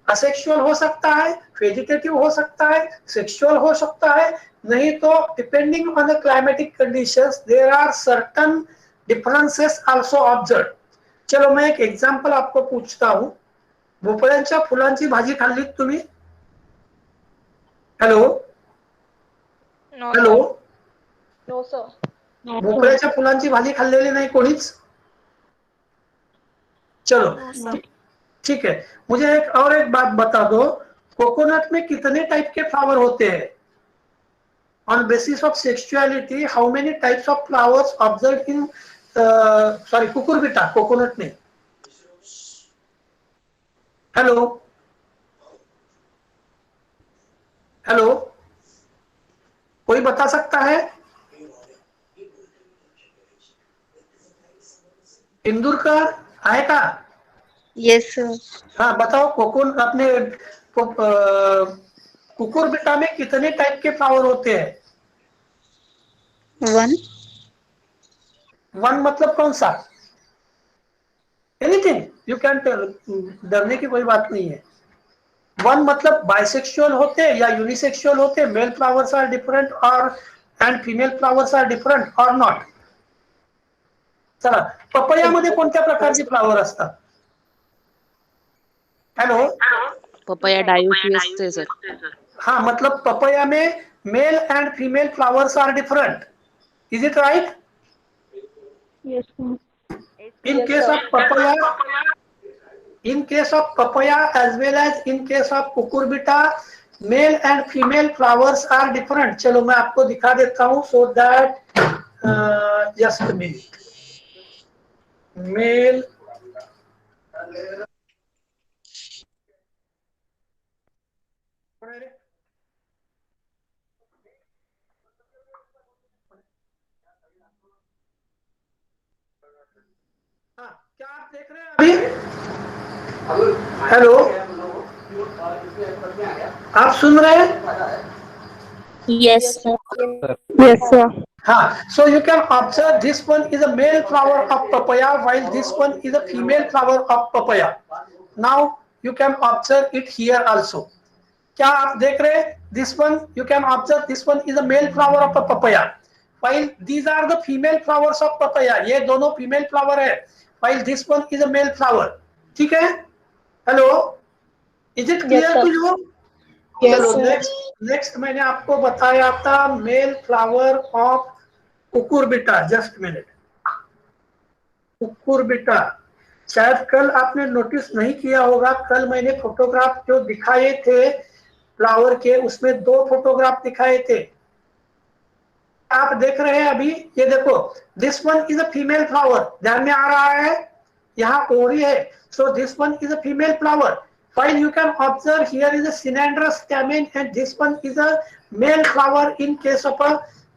asexual हो सकता है, vegetative हो सकता है, sexual हो सकता है, नहीं तो depending on the climatic conditions there are certain differences also observed. चलो मैं एक एग्जांपल आपको पूछता हूं. भोपळ्याच्या फुलांची भाजी खाल्लीत तुम्ही? Hello No, hello. sir. No, sir. भोपळ्याच्या फुलांची भाजी खाल्लेली नाही कोणीच? चलो No, sir. ठीक है. मुझे एक बात बता दो, कोकोनट में कितने टाइप के फ्लावर होते हैं? On basis of sexuality how many types of flowers observe in sorry Cucurbita coconut में? हेलो हेलो, कोई बता सकता है? इंदुरकर आहे का? Yes, sir. हाँ बताओ. अपने कुकुरबिटा में कितने टाइप के फ्लावर होते हैं? 1. 1 मतलब कौन सा? Anything you can tell. डरने की कोई बात नहीं है. 1 मतलब बाइसेक्सुअल होते या यूनिसेक्सुअल होते, मेल फ्लावर्स आर डिफरेंट और and female flowers are different or not. चला, पपयामध्ये कोणत्या प्रकारचे फ्लावर असतात? हेलो. पपया डायोसियस से सर. हाँ मतलब पपया में male and female flowers are different. Is it right? Yes, sir. In Yes, case sir. of papaya as well as in case of cucurbita, male and female flowers are different. चलो मैं आपको दिखा देता हूँ so that just a minute. Male हाँ, क्या आप देख रहे हैं अभी? हेलो, आप सुन रहे हैं? Yes, sir. Yes, sir. हाँ, so you can observe this one is a male flower of papaya while this one is a female flower of papaya. Now you can observe it here also. क्या आप देख रहे हैं? This one you can observe this one is a male flower of a papaya while these are the female flowers of papaya. ये दोनों female flower है while this one is a male flower. ठीक है? Hello, is it clear to you? चलो next मैंने आपको बताया था male flower of Cucurbita. Just minute. Cucurbita शायद कल आपने नोटिस नहीं किया होगा. कल मैंने फोटोग्राफ जो दिखाए थे फ्लावर के, उसमें 2 फोटोग्राफ दिखाए थे. आप देख रहे हैं अभी? ये देखो, this one is a female flower. ध्यान में आ रहा है? यहाँ ओरी है. So this one is a female flower. While you can observe here is a Cynandrous stamen and this one is a male flower in case of a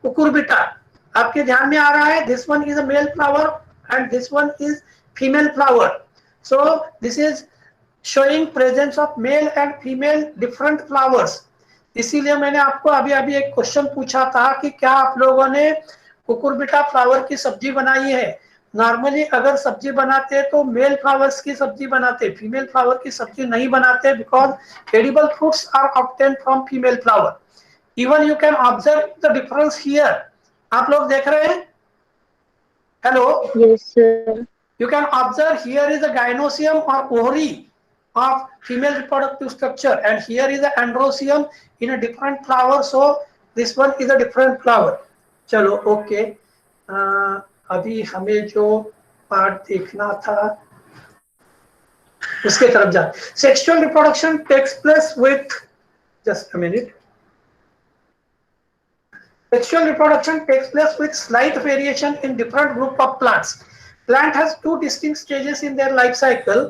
cucurbita. आपके ध्यान में आ रहा है? This one is a male flower and this one is female flower. So this is showing presence of male and female different flowers. इसीलिए मैंने आपको अभी अभी एक क्वेश्चन पूछा था कि क्या आप लोगों ने कुकुरबिटा फ्लावर की सब्जी बनाई है. नॉर्मली अगर सब्जी बनाते तो मेल फ्लावर्स की सब्जी बनाते, फीमेल फ्लावर की सब्जी नहीं बनाते, because edible fruits are obtained from female flower. Even you can observe the difference here. आप लोग देख रहे हैं? Hello, Yes, sir. you can observe here is a gynosium or ovary of female reproductive structure and here is a androsium in a different flower. So this one is a different flower. चलो okay. अभी हमें जो part देखना था उसके तरफ जा. Sexual reproduction takes place with, just a minute. Sexual reproduction takes place with slight variation in different group of plants. Plant has 2 distinct stages in their life cycle: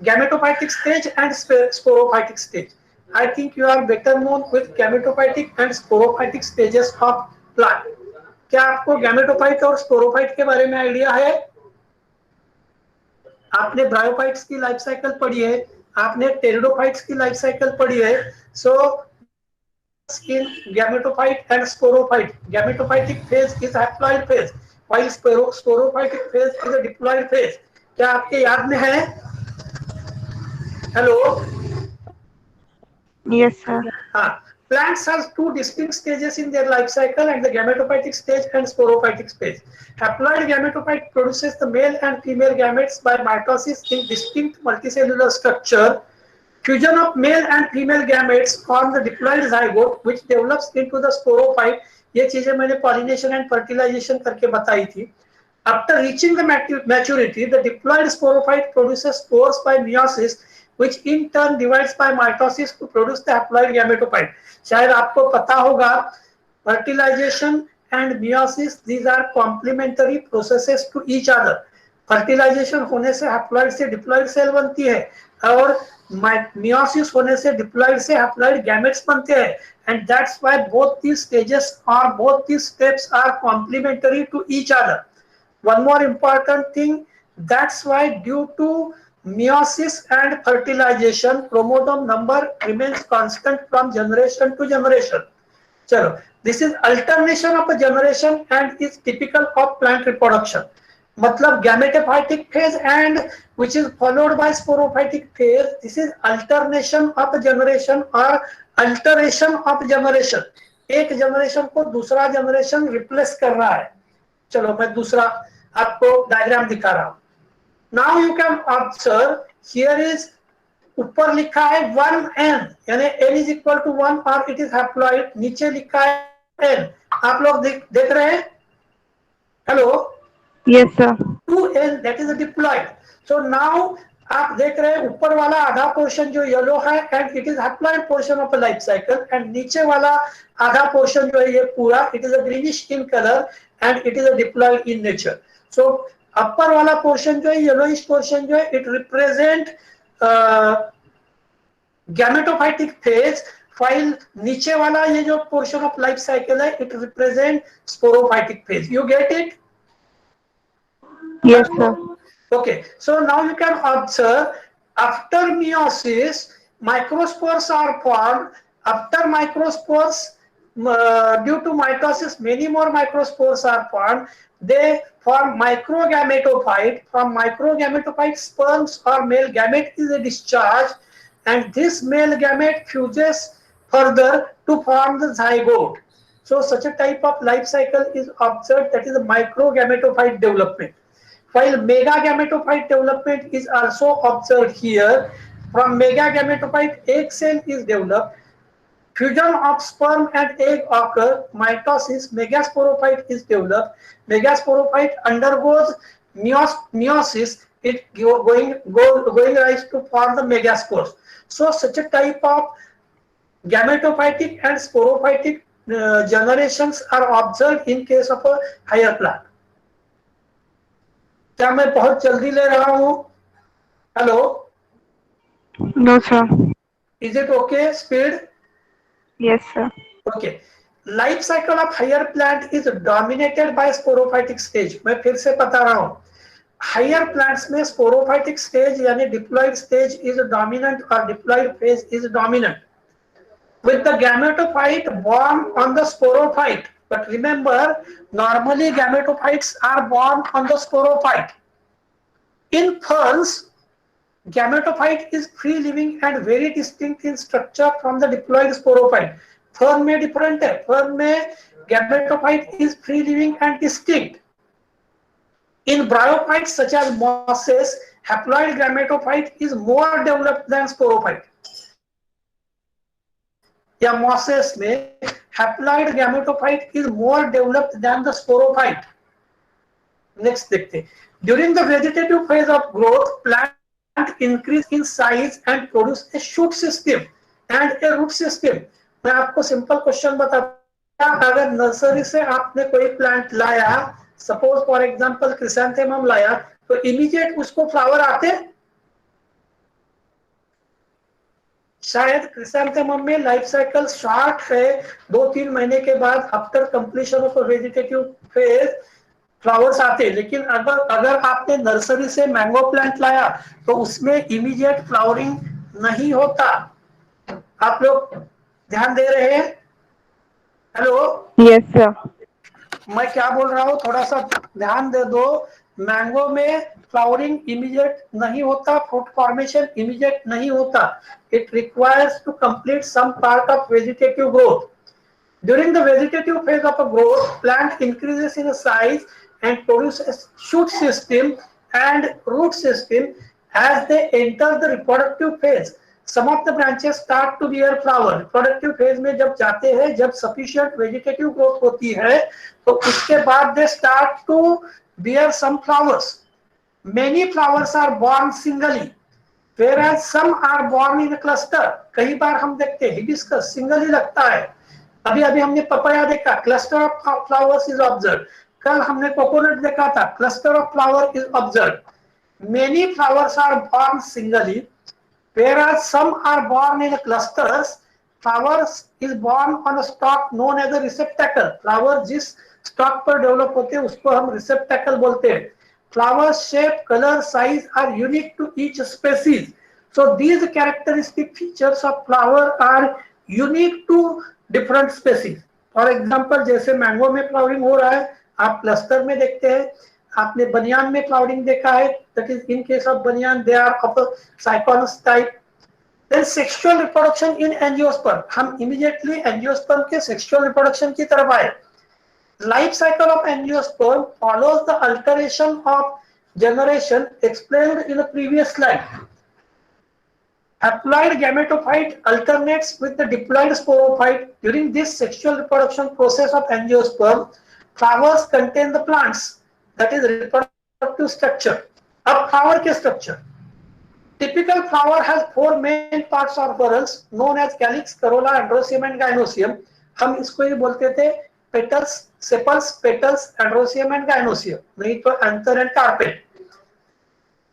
gametophytic stage and sporophytic stage. I think you are better known with gametophytic and sporophytic stages of plant. क्या आपको gametophyte और sporophyte के बारे में idea है? आपने bryophytes की life cycle पढ़ी है, आपने टेरिडोफाइट्स की लाइफ साइकिल पढ़ी है. सो in gametophyte and sporophyte, gametophytic phase is haploid phase while sporophytic phase is a diploid phase. क्या आपके याद में है? हेलो. Yes, sir. हाँ, plants has 2 distinct stages in their life cycle and the gametophytic stage and sporophytic stage. Haploid gametophyte produces the male and female gametes by mitosis in distinct multicellular structure. Fusion of male and female gametes form the diploid zygote which develops into the sporophyte. ये चीजें मैंने pollination and fertilization करके बताई थी. After reaching the maturity, the diploid sporophyte produces spores by meiosis, which in turn divides by mitosis to produce the haploid gametophyte. शायद आपको पता होगा, fertilization and meiosis, these are complementary processes to each other. Fertilization होने से haploid से diploid cell बनती है और meiosis होने से diploid से haploid gametes बनते हैं. And that's why both these stages or both these steps are complementary to each other. One more important thing, that's why due to meiosis and fertilization, chromosome number remains constant from generation to generation. चलो, this is alternation of a generation and is typical of plant reproduction. मतलब gametophytic phase and which is followed by sporophytic phase, this is alternation of a generation or alteration of generation. एक generation को दूसरा generation replace कर रहा है. चलो मैं दूसरा आपको डायग्राम दिखा रहा हूं. Now you can observe here is, ऊपर लिखा है 1n यानी n इज इक्वल टू 1 और इट इज हैप्लॉइड. नीचे लिखा है n. आप लोग देख रहे हैं? Hello. Yes, sir. 2n that is a diploid. So now आप देख रहे हैं ऊपर वाला आधा पोर्शन जो येलो है and it is haploid portion of a life cycle and नीचे वाला आधा पोर्शन जो है ये पूरा it is a greenish in colour and it is a diploid in nature. So upper वाला पोर्शन जो है येलोइश पोर्शन जो है it represent gametophytic phase, while नीचे वाला ये जो पोर्शन ऑफ लाइफ साइकिल है it represent sporophytic phase. You get it? Yes, sir. Okay, so now you can observe after meiosis, microspores are formed. After microspores, due to mitosis, many more microspores are formed. They form microgametophyte. From microgametophyte, sperms or male gamete is discharged, and this male gamete fuses further to form the zygote. So, such a type of life cycle is observed, that is the microgametophyte development. While megagametophyte development is also observed here. From megagametophyte, egg cell is developed. Fusion of sperm and egg occur. Mitosis, megasporophyte is developed. Megasporophyte undergoes meiosis. It going rise to form the megaspores. So such a type of gametophytic and sporophytic generations are observed in case of a higher plant. क्या मैं बहुत जल्दी ले रहा हूं? Hello, No, sir. Is it okay speed? Yes, sir. Okay, life cycle of higher plant is dominated by sporophytic stage. मैं फिर से बता रहा हूं, हायर प्लांट्स में स्पोरोफाइटिक स्टेज यानी डिप्लॉइड स्टेज इज डोमिनेंट और diploid phase is dominant with the gametophyte born on the sporophyte. But remember, normally gametophytes are born on the sporophyte. In ferns, gametophyte is free living and very distinct in structure from the diploid sporophyte. Fern में different है. Fern में gametophyte is free living and distinct. In bryophytes such as mosses, haploid gametophyte is more developed than sporophyte. या mosses में haploid gametophyte is more developed than the sporophyte. Next देखते हैं. During the vegetative phase of growth, plant increase in size and produce a shoot system and a root system. मैं आपको simple question बताता हूं. अगर nursery से आपने कोई प्लांट लाया, सपोज फॉर एग्जांपल क्रिसैंथेमम लाया, तो इमीडिएट उसको फ्लावर आते. शायद क्रिसैंथेमम में लाइफ साइकिल शॉर्ट है, 2-3 महीने के बाद after completion of vegetative phase flowers आते. लेकिन अगर आपने नर्सरी से मैंगो प्लांट लाया तो उसमें इमीडिएट फ्लावरिंग नहीं होता. आप लोग ध्यान दे रहे हैं? Hello, Yes, sir. मैं क्या बोल रहा हूँ थोड़ा सा ध्यान दे दो. मैंगो में फ्लावरिंग इमीडिएट नहीं होता, फ्रूट फॉर्मेशन इमीडिएट नहीं होता. It requires to complete some part of vegetative growth. During the vegetative phase of a growth, plant increases in size and produces shoot system and root system. As they enter the reproductive phase, some of the branches start to bear flower. Reproductive phase में जब जाते हैं, जब sufficient vegetative growth होती है, तो उसके बाद they start to bear some flowers. Many flowers are born singly, whereas some are born in a cluster. कई बार हम देखते हैं हिबिस्कस सिंगल ही लगता है. अभी हमने पपाया देखा, cluster of flowers is observe. कल हमने कोकोनट देखा था, cluster of flower is observe. Many flowers are born singly, whereas some are born in clusters. Flowers is born on a stalk known as a receptacle. Flower जिस stalk पर develop होते हैं उसको हम receptacle बोलते हैं. Flower shape, color, size are unique to each species. So these characteristic features of flower are unique to different species. For example जैसे mango में फ्लावरिंग हो रहा है, आप क्लस्टर में देखते हैं. आपने बनियान में फ्लावरिंग देखा है, that is in case of banyan they are of syconus type. Then sexual reproduction in angiosperm. हम इमीडिएटली एंजियोस्पर्म के सेक्सुअल रिप्रोडक्शन की तरफ आए. Life cycle of angiosperm follows the alteration of generation explained in the previous slide. Haploid gametophyte alternates with the diploid sporophyte. During this sexual reproduction process of angiosperm, flowers contain the plants, that is reproductive structure. अब flower के structure. Typical flower has 4 main parts or whorls known as calyx, corolla, androecium and gynoecium. हम इसको ही बोलते थे petals, sepals, petals, androecium and gynoecium. नहीं तो anther and carpet.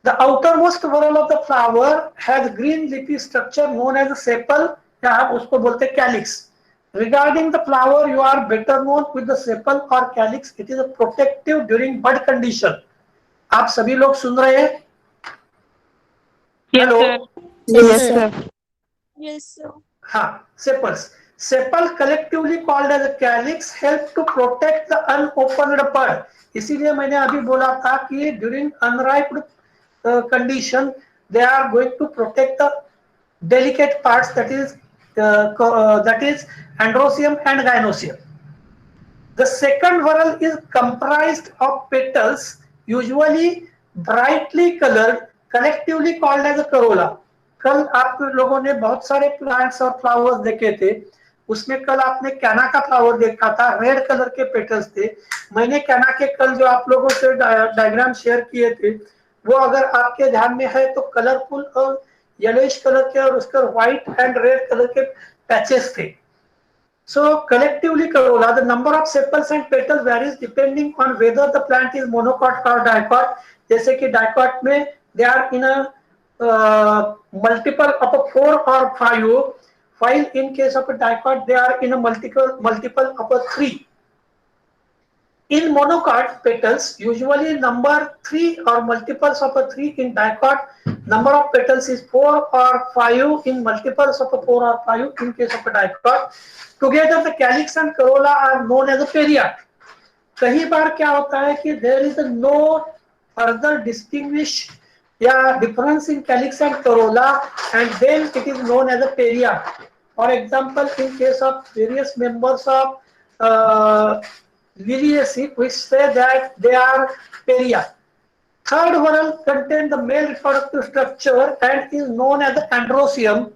The outermost whorl of the flower has green leafy structure known as a sepal, या हम उसको बोलते हैं calyx. Regarding the flower, you are better known with the sepal or calyx. It is a protective during bud condition. आप सभी लोग सुन रहे हैं? Yes, hello. sir. Yes, Yes, sir. sir. Yes, sir. हाँ, sepals. Sepal collectively called as a calyx help to protect the unopened bud. इसीलिए मैंने अभी बोला था कि during unripe condition they are going to protect the delicate parts, that is androsium and gynosium. The second whorl is comprised of petals, usually brightly colored, collectively called as a corolla. कल आप लोगों ने बहुत सारे plants और flowers देखे थे, उसमें कल आपने कैना का फ्लावर देखा था, रेड कलर के पेटल्स थे। मैंने कैना के कल जो आप लोगों से डायग्राम शेयर किए थे, वो अगर आपके ध्यान में है तो कलरफुल और येलोइश कलर के और उसके व्हाइट एंड रेड कलर के पैचेस थे। So collectively corolla, the number of sepals and petals varies depending on whether the plant is monocot or dicot. जैसे कि dicot में they are in a multiple of a 4 or 5, while in case of a dicot they are in a multiple of a 3. In monocot, petals usually number 3 or multiples of a 3. In dicot, number of petals is 4 or 5 in multiples of a 4 or 5 in case of a dicot. Together the calyx and corolla are known as a period. कई बार क्या होता है कि there is no further distinguish या difference in calyx and corolla, and then it is known as a period. For example, in case of various members of Liliaceae, which say that they are period. Third whorl contains the male reproductive structure and is known as the androsium.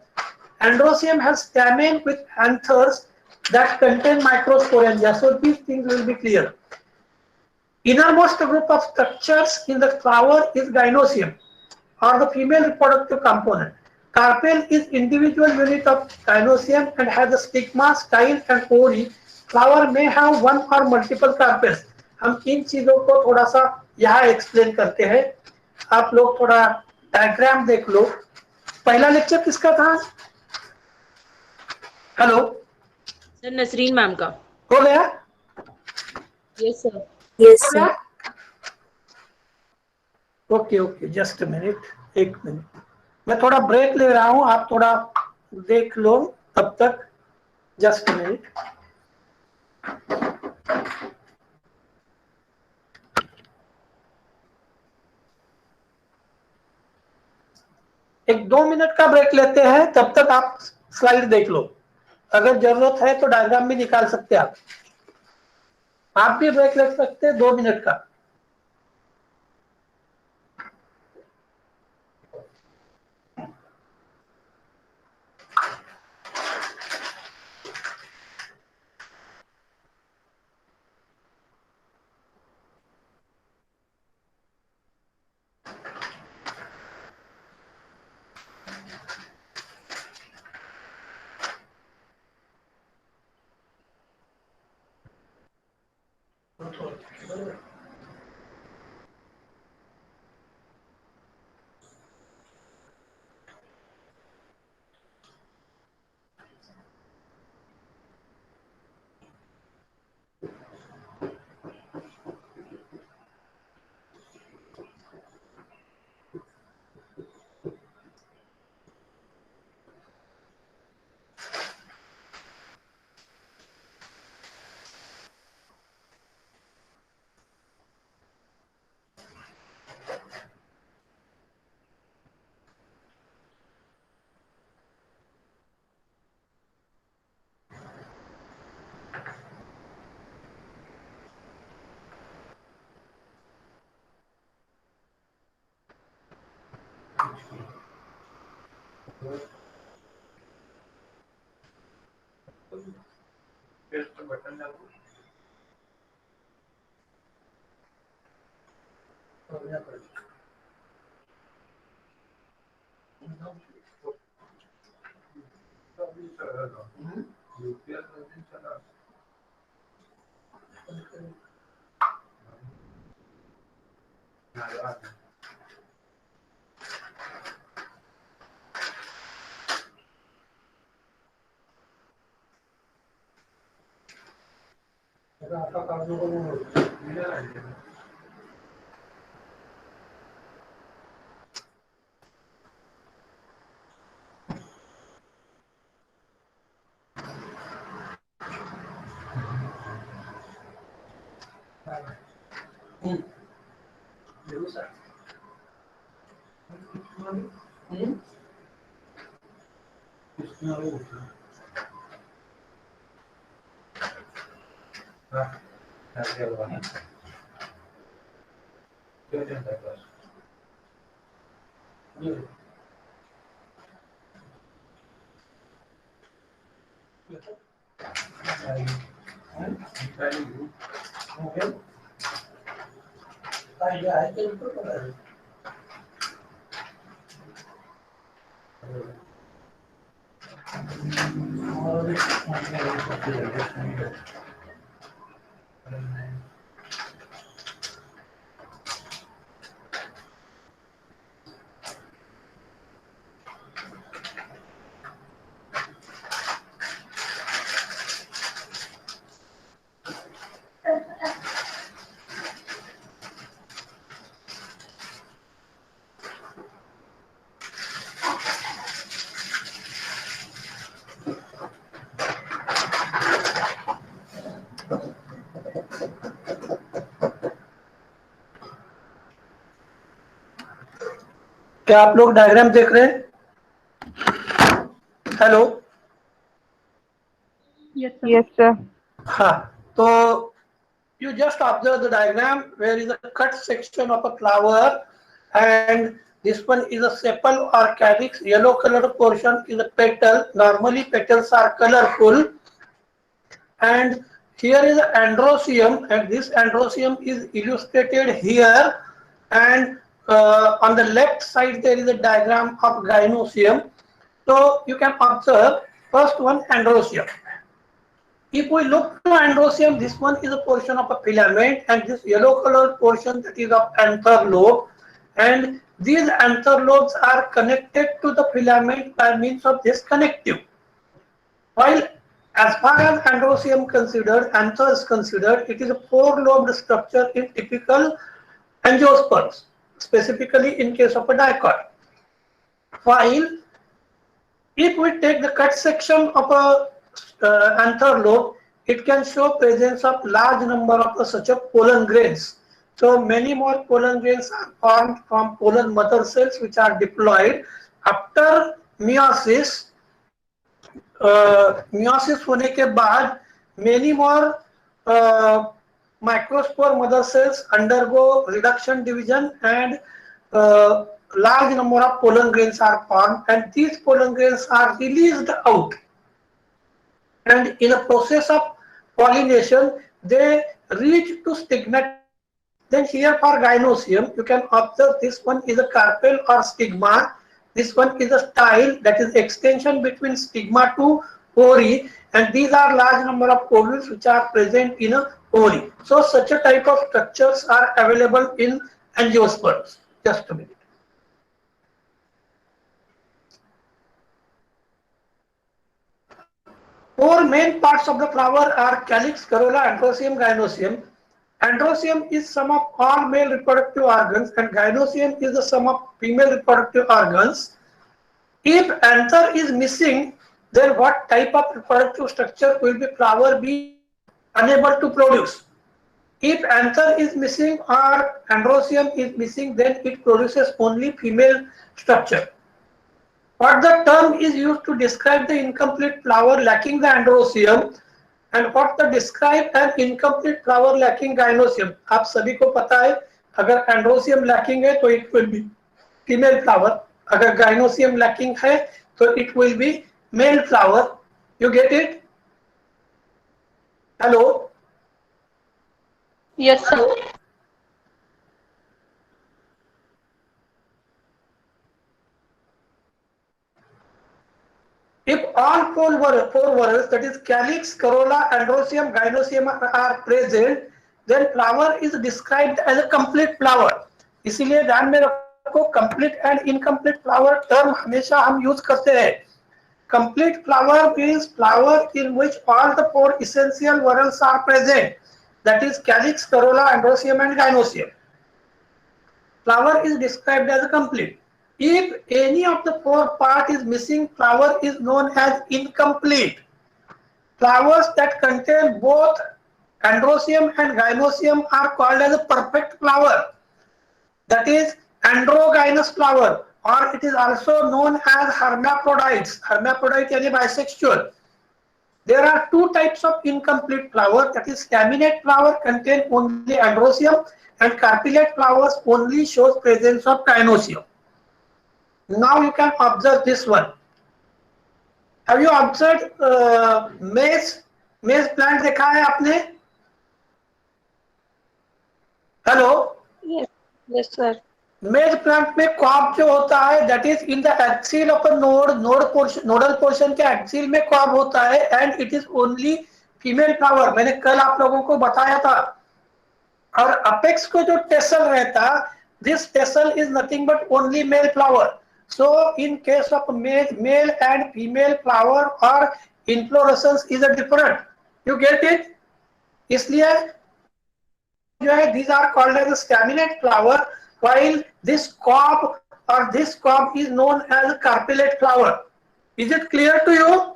Androsium has stamen with anthers that contain microsporangia. So these things will be clear. Innermost group of structures in the flower is gynosium, or the female reproductive component. Carpel is individual unit of gynosium and has a stigma, style and ovary. Flower may have one or multiple carpels. हम इन चीजों को थोड़ा सा यहाँ explain करते हैं। आप लोग थोड़ा डायग्राम देख लो। पहला लेक्चर किसका था? हेलो, सर नसरीन मैम का। हो गया? Yes sir. Yes, हो sir. गया? Okay okay, just a minute, एक मिनट, मैं थोड़ा ब्रेक ले रहा हूं, आप थोड़ा देख लो तब तक, जस्ट अ मिनट। एक 2 मिनट का ब्रेक लेते हैं, तब तक आप स्लाइड देख लो। अगर जरूरत है तो डायग्राम भी निकाल सकते हैं आप भी ब्रेक ले सकते हैं 2 मिनट का। क्या आप लोग डायग्राम देख रहे हैं? Hello, Yes, sir. हाँ, तो you just observe the diagram where is a cut section of a flower, and this one is a sepal or calyx. Yellow color portion is a petal. Normally petals are colorful, and here is androecium, and this androecium is illustrated here, and on the left side there is a diagram of gynoecium. So you can observe first one, androecium. If we look to androecium, this one is a portion of a filament, and this yellow colored portion, that is of anther lobe, and these anther lobes are connected to the filament by means of this connective. While as far as androecium considered, anther is considered, it is a four-lobed structure in typical angiosperms, specifically in case of a dicot. While if we take the cut section of a anther lobe, it can show presence of large number of such a pollen grains. So many more pollen grains are formed from pollen mother cells, which are diploid. After meiosis, meiosis होने के बाद many more microspore mother cells undergo reduction division, and large number of pollen grains are formed, and these pollen grains are released out, and in a process of pollination they reach to stigma. Then here for gynoecium, you can observe this one is a carpel or stigma, this one is a style, that is extension between stigma to ori, and these are large number of ovules which are present in a ori. So such a type of structures are available in angiosperms. Just a minute. Four main parts of the flower are calyx, corolla, androecium, gynoecium. Androecium is sum of all male reproductive organs, and gynoecium is the sum of female reproductive organs. If anther is missing, then what type of reproductive structure will the flower be unable to produce? If anther is missing or androecium is missing, then it produces only female structure. What the term is used to describe the incomplete flower lacking the androecium, and what the describe an incomplete flower lacking gynoecium. आप सभी को पता है, अगर androecium lacking है तो it will be female flower, अगर gynoecium lacking है तो it will be male flower. You get it? Hello? Yes, sir. If all four whorls, that is calyx, corolla, androecium, gynoecium are present, then flower is described as a complete flower. इसीलिए ध्यान में रखो, complete and incomplete flower term हमेशा हम use करते हैं. Complete flower means flower in which all the four essential whorls are present, that is calyx, corolla, androecium and gynoecium. Flower is described as a complete. If any of the four part is missing, flower is known as incomplete. Flowers that contain both androsium and gynosium are called as a perfect flower, that is androgynous flower, or it is also known as hermaphrodites. Hermaphrodite यानी bisexual. There are two types of incomplete flower, that is staminate flower contain only androsium and carpellate flowers only shows presence of gynosium. Now you can observe this one. Have you observed maize plant देखा है आपने? Hello, Yes, sir. मेज plant में कॉर्ब जो होता है that is in the axil of a nodal portion के axle में कॉर्ब होता है and it is only female flower. मैंने कल आप लोगों को बताया था. और अपेक्स को जो टेसल रहता, this tassel is nothing but only male flower. So in case of male and female flower or inflorescence is a different. You get it? इसलिए जो है these are called as a staminate flower, while this cob or this cob is known as a carpellate flower. Is it clear to you?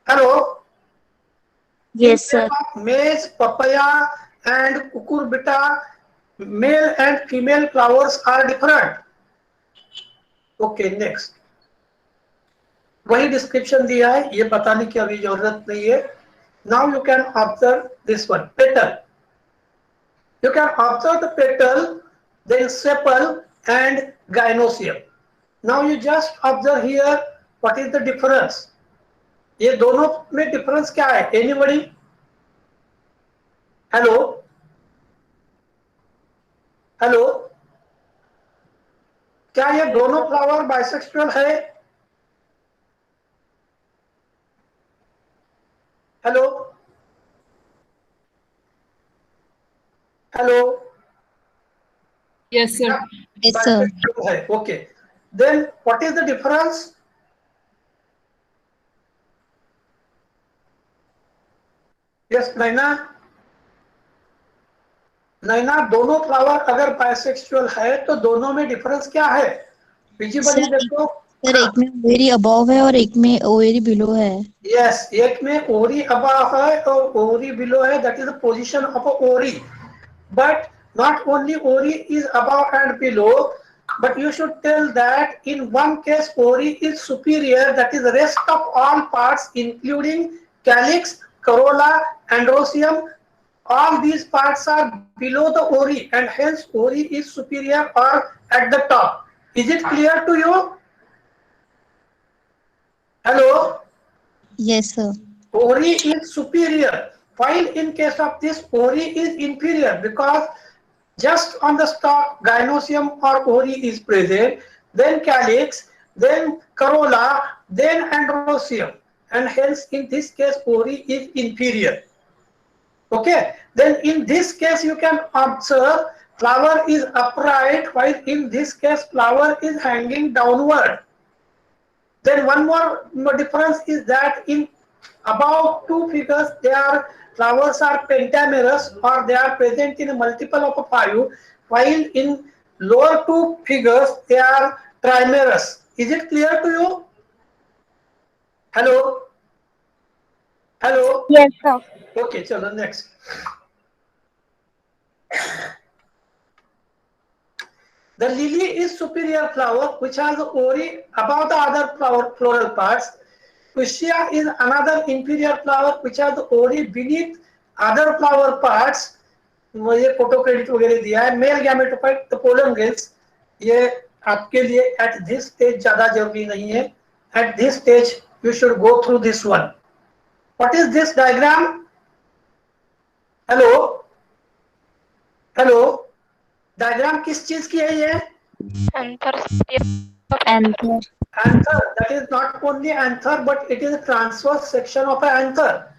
Hello? Yes, sir. Maize, papaya and cucurbita, male and female flowers are different. Okay, next. वही description दिया है, ये बताने की अभी जरूरत नहीं है. Now you can observe this one, petal. You can observe the petal, then sepal and gynosium. Now you just observe here what is the difference. ये दोनों में डिफरेंस क्या है? Anybody? Hello? Hello? क्या ये दोनों फ्लावर बाइसेक्सुअल है? Hello? Hello? Yes, sir. Yes, sir. Okay. Then what is the difference? Yes, Naina? Naina, दोनों फ्लावर अगर बाइसेक्सुअल है तो दोनों में डिफरेंस क्या है? विजिबली देखो. सर एक में ओवरी अबव है और एक में ओवरी बिलो है. यस, एक में ओवरी अबव है और ओवरी बिलो है, that is the position of ovary. But not only ovary is above and below, but you should tell that in one case ovary is superior, that is the rest of all parts including calyx, corolla, androsium, all these parts are below the ovary and hence ovary is superior or at the top. Is it clear to you? Hello? Yes, sir. Ovary is superior, while in case of this ovary is inferior, because just on the stalk gynosium or ovary is present, then calyx, then corolla, then androsium, and hence in this case ovary is inferior. Okay, then in this case you can observe flower is upright, while in this case flower is hanging downward. Then one more difference is that in above two figures their flowers are pentamerous or they are present in a multiple of 5, while in lower two figures they are trimerous. Is it clear to you? Hello? Hello? Yes, sir. Okay, chalo next. The lily is superior flower which has ovary above the other floral parts. Fuchsia is another inferior flower which has ovary beneath other flower parts. मुझे photo credit वगैरह दिया है. Male gametophyte the pollen grains, ये आपके लिए at this stage ज्यादा जरूरी नहीं है. At this stage you should go through this one. What is this diagram? Hello? Hello? Diagram किस चीज की है ये? Anther. Anther. Anther, that is not only anther but it is a transverse section of an anther.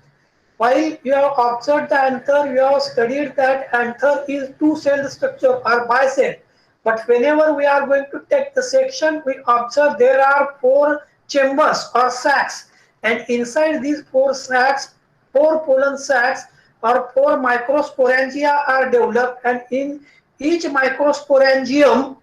While you have observed the anther, you have studied that anther is two-celled structure or bicelled. But whenever we are going to take the section, we observe there are 4 chambers or sacs, and inside these 4 sacs, 4 pollen sacs or 4 microsporangia are developed, and in each microsporangium,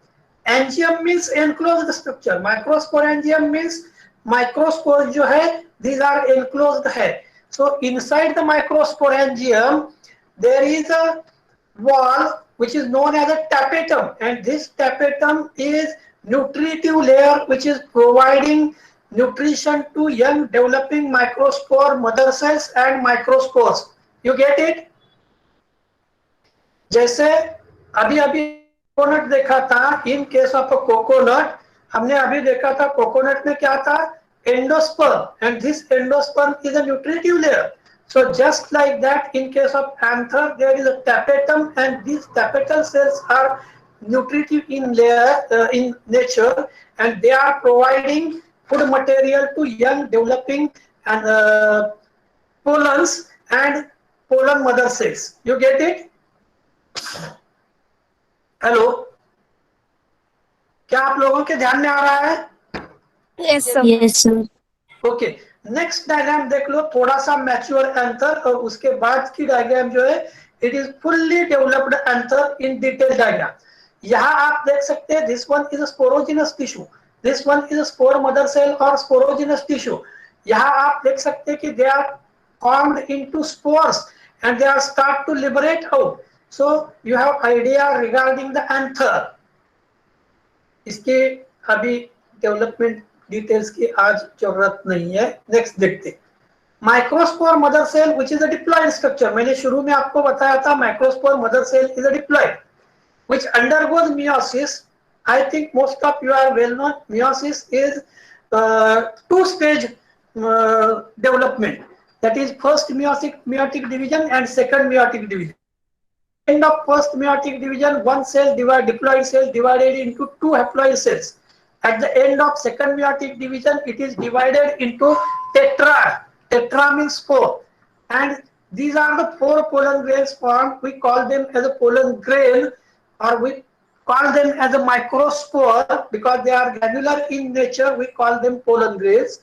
angium means enclosed structure, microsporangium means microspores जो है these are enclosed है. So inside the microsporangium, there is a wall which is known as a tapetum, and this tapetum is nutritive layer which is providing nutrition to young developing microspore mother cells and microspores. You get it? जैसे अभी अभी coconut देखा था, इन case of coconut हमने अभी देखा था coconut में क्या था, endosperm, and this endosperm is a nutritive layer. So just like that, in case of anther, there is a tapetum, and these tapetal cells are nutritive in layer in nature, and they are providing food material to young developing and pollens and pollen mother cells. You get it? Hello, क्या आप लोगों के ध्यान में आ रहा है? Yes, sir. Yes, sir. Okay, next diagram देख लो, थोड़ा सा मैच्योर एंथर, और उसके बाद की डायग्राम जो है it is fully developed anther in detail diagram. यहाँ आप देख सकते हैं, this one is a sporogenous tissue, this one is a spore mother cell और स्पोरोजिनस टिश्यू. यहाँ आप देख सकते हैं कि they are formed into spores and they are start to liberate out. So you have idea regarding the anther. इसके अभी development details की आज जरूरत नहीं है. नेक्स्ट देखते, microspore mother cell which is a diploid structure. मैंने शुरू में आपको बताया था microspore mother cell is a diploid which undergoes meiosis. I think most of you are well known. Meiosis is two-stage development. That is first meiotic division and second meiotic division. End of first meiotic division, one cell diploid cell divided into two haploid cells. At the end of second meiotic division, it is divided into tetra. Tetra means four, and these are the four pollen grains formed. We call them as a pollen grain, or we call them as a microspore because they are granular in nature. We call them pollen grains.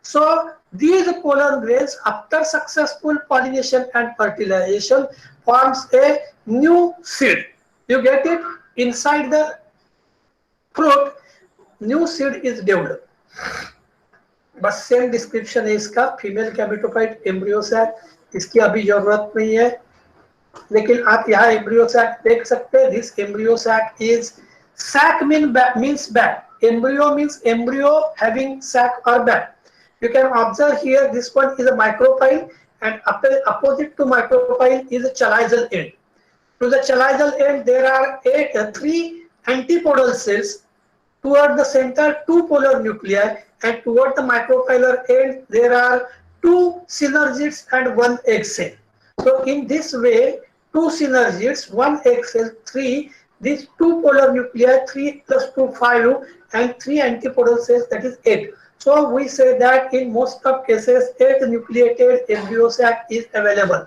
So these pollen grains, after successful pollination and fertilization, forms a new seed. You get it? Inside the fruit, new seed is developed. बस same description है इसका. Female कैमेटोफाइट embryo sac, इसकी अभी जरूरत नहीं है, लेकिन आप यहाँ एम्ब्रियो सैक देख सकते हैं. This embryo sac is, sac means bag, embryo means embryo having sac और bag. You can observe here, this one is a micropyle, and opposite to micropyle is a chalizial end. To the chalizial end, there are three antipodal cells. Toward the center, two polar nuclei, and toward the micropylar end, there are two synergids and one egg cell. So in this way, two synergids, one egg cell, three, these two polar nuclei, 3 plus 2, 5, and three antipodal cells, that is 8. So we say that in most of cases 8 nucleated embryo sac is available.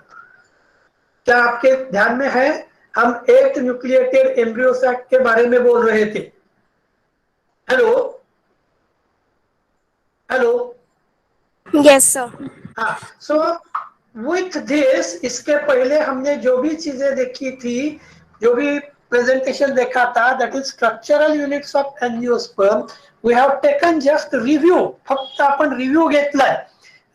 क्या आपके ध्यान में है? हम 8 nucleated embryo sac के बारे में बोल रहे थे. Hello hello. Yes, sir. हाँ, so with this, इसके पहले हमने जो भी चीजें देखी थी, जो भी प्रेजेंटेशन देखा था, that is structural units of angiosperm, we have taken just review. फक्त आपण रिव्ह्यू घेतलाय,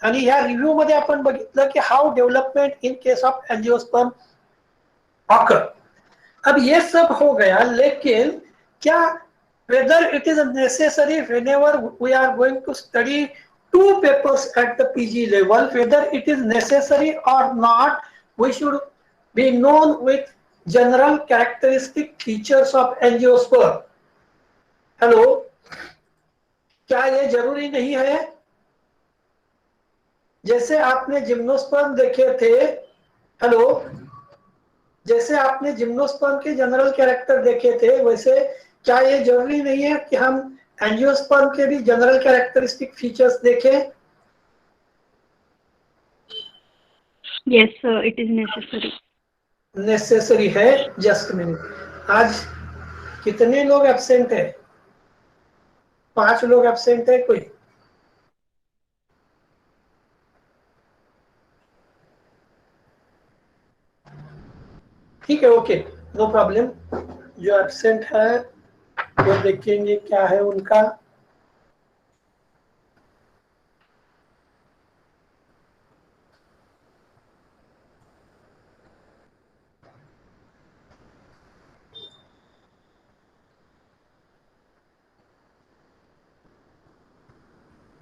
आणि ह्या रिव्ह्यू मध्ये आपण बघितलं की how development in case of angiosperm occur. अब ये सब हो गया, लेकिन क्या whether it is necessary whenever we are going to study two papers at the PG level, whether it is necessary or not, we should be known with general characteristic features of angiosperm. Hello, क्या ये जरूरी नहीं है? जैसे आपने gymnosperm देखे थे, hello, जैसे आपने जिम्नोस्पर्म के जनरल कैरेक्टर देखे थे, वैसे क्या ये जरूरी नहीं है कि हम एंजियोस्पर्म के भी जनरल कैरेक्टरिस्टिक फीचर्स देखें? Yes, sir. It is necessary. Necessary है. जस्ट मिनट, आज कितने लोग एब्सेंट है? 5 लोग एब्सेंट है. कोई ठीक है, ओके, नो प्रॉब्लम. जो एब्सेंट है वो देखेंगे क्या है उनका.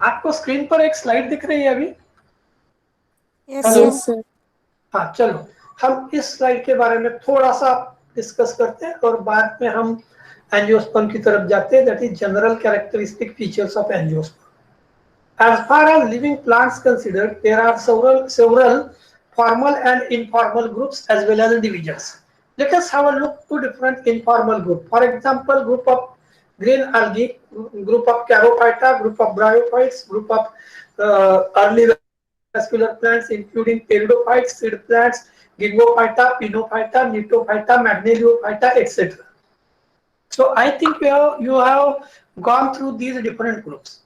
आपको स्क्रीन पर एक स्लाइड दिख रही है अभी? Yes, hello? Yes, sir. हाँ, चलो हम इस स्लाइड के बारे में थोड़ा सा डिस्कस करते हैं और बाद में हम एंजियोस्पर्म की तरफ जाते हैं, that is general characteristic features of angiosperm. As far as living plants considered, there are several formal and informal groups as well as individuals. Let us have a look to different informal group. For example, group of green algae, group of Charophyta, group of bryophytes, group of early vascular plants including pteridophytes, seed plants, Gingophyta, Pinophyta, Nitophyta, Magnoliophyta, etc. So I think you have gone through these different groups.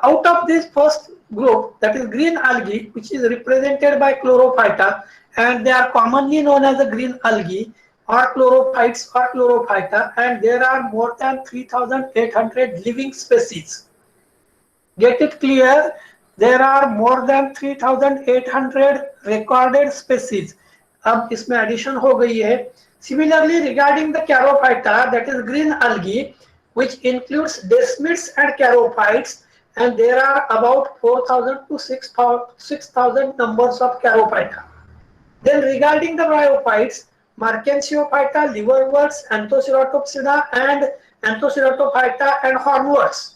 Out of this first group, that is green algae, which is represented by Chlorophyta, and they are commonly known as the green algae or chlorophytes or Chlorophyta, and there are more than 3,800 living species. Get it clear? There are more than 3,800 recorded species. अब इसमें addition हो गई है. Similarly, regarding the Charophyta, that is green algae, which includes desmids and charophytes, and there are about 4,000 to 6,000 numbers of Charophyta. Then regarding the bryophytes, Markensiophyta, liverworts, Anthoceratopsida, and Anthoceratophyta and hornworts.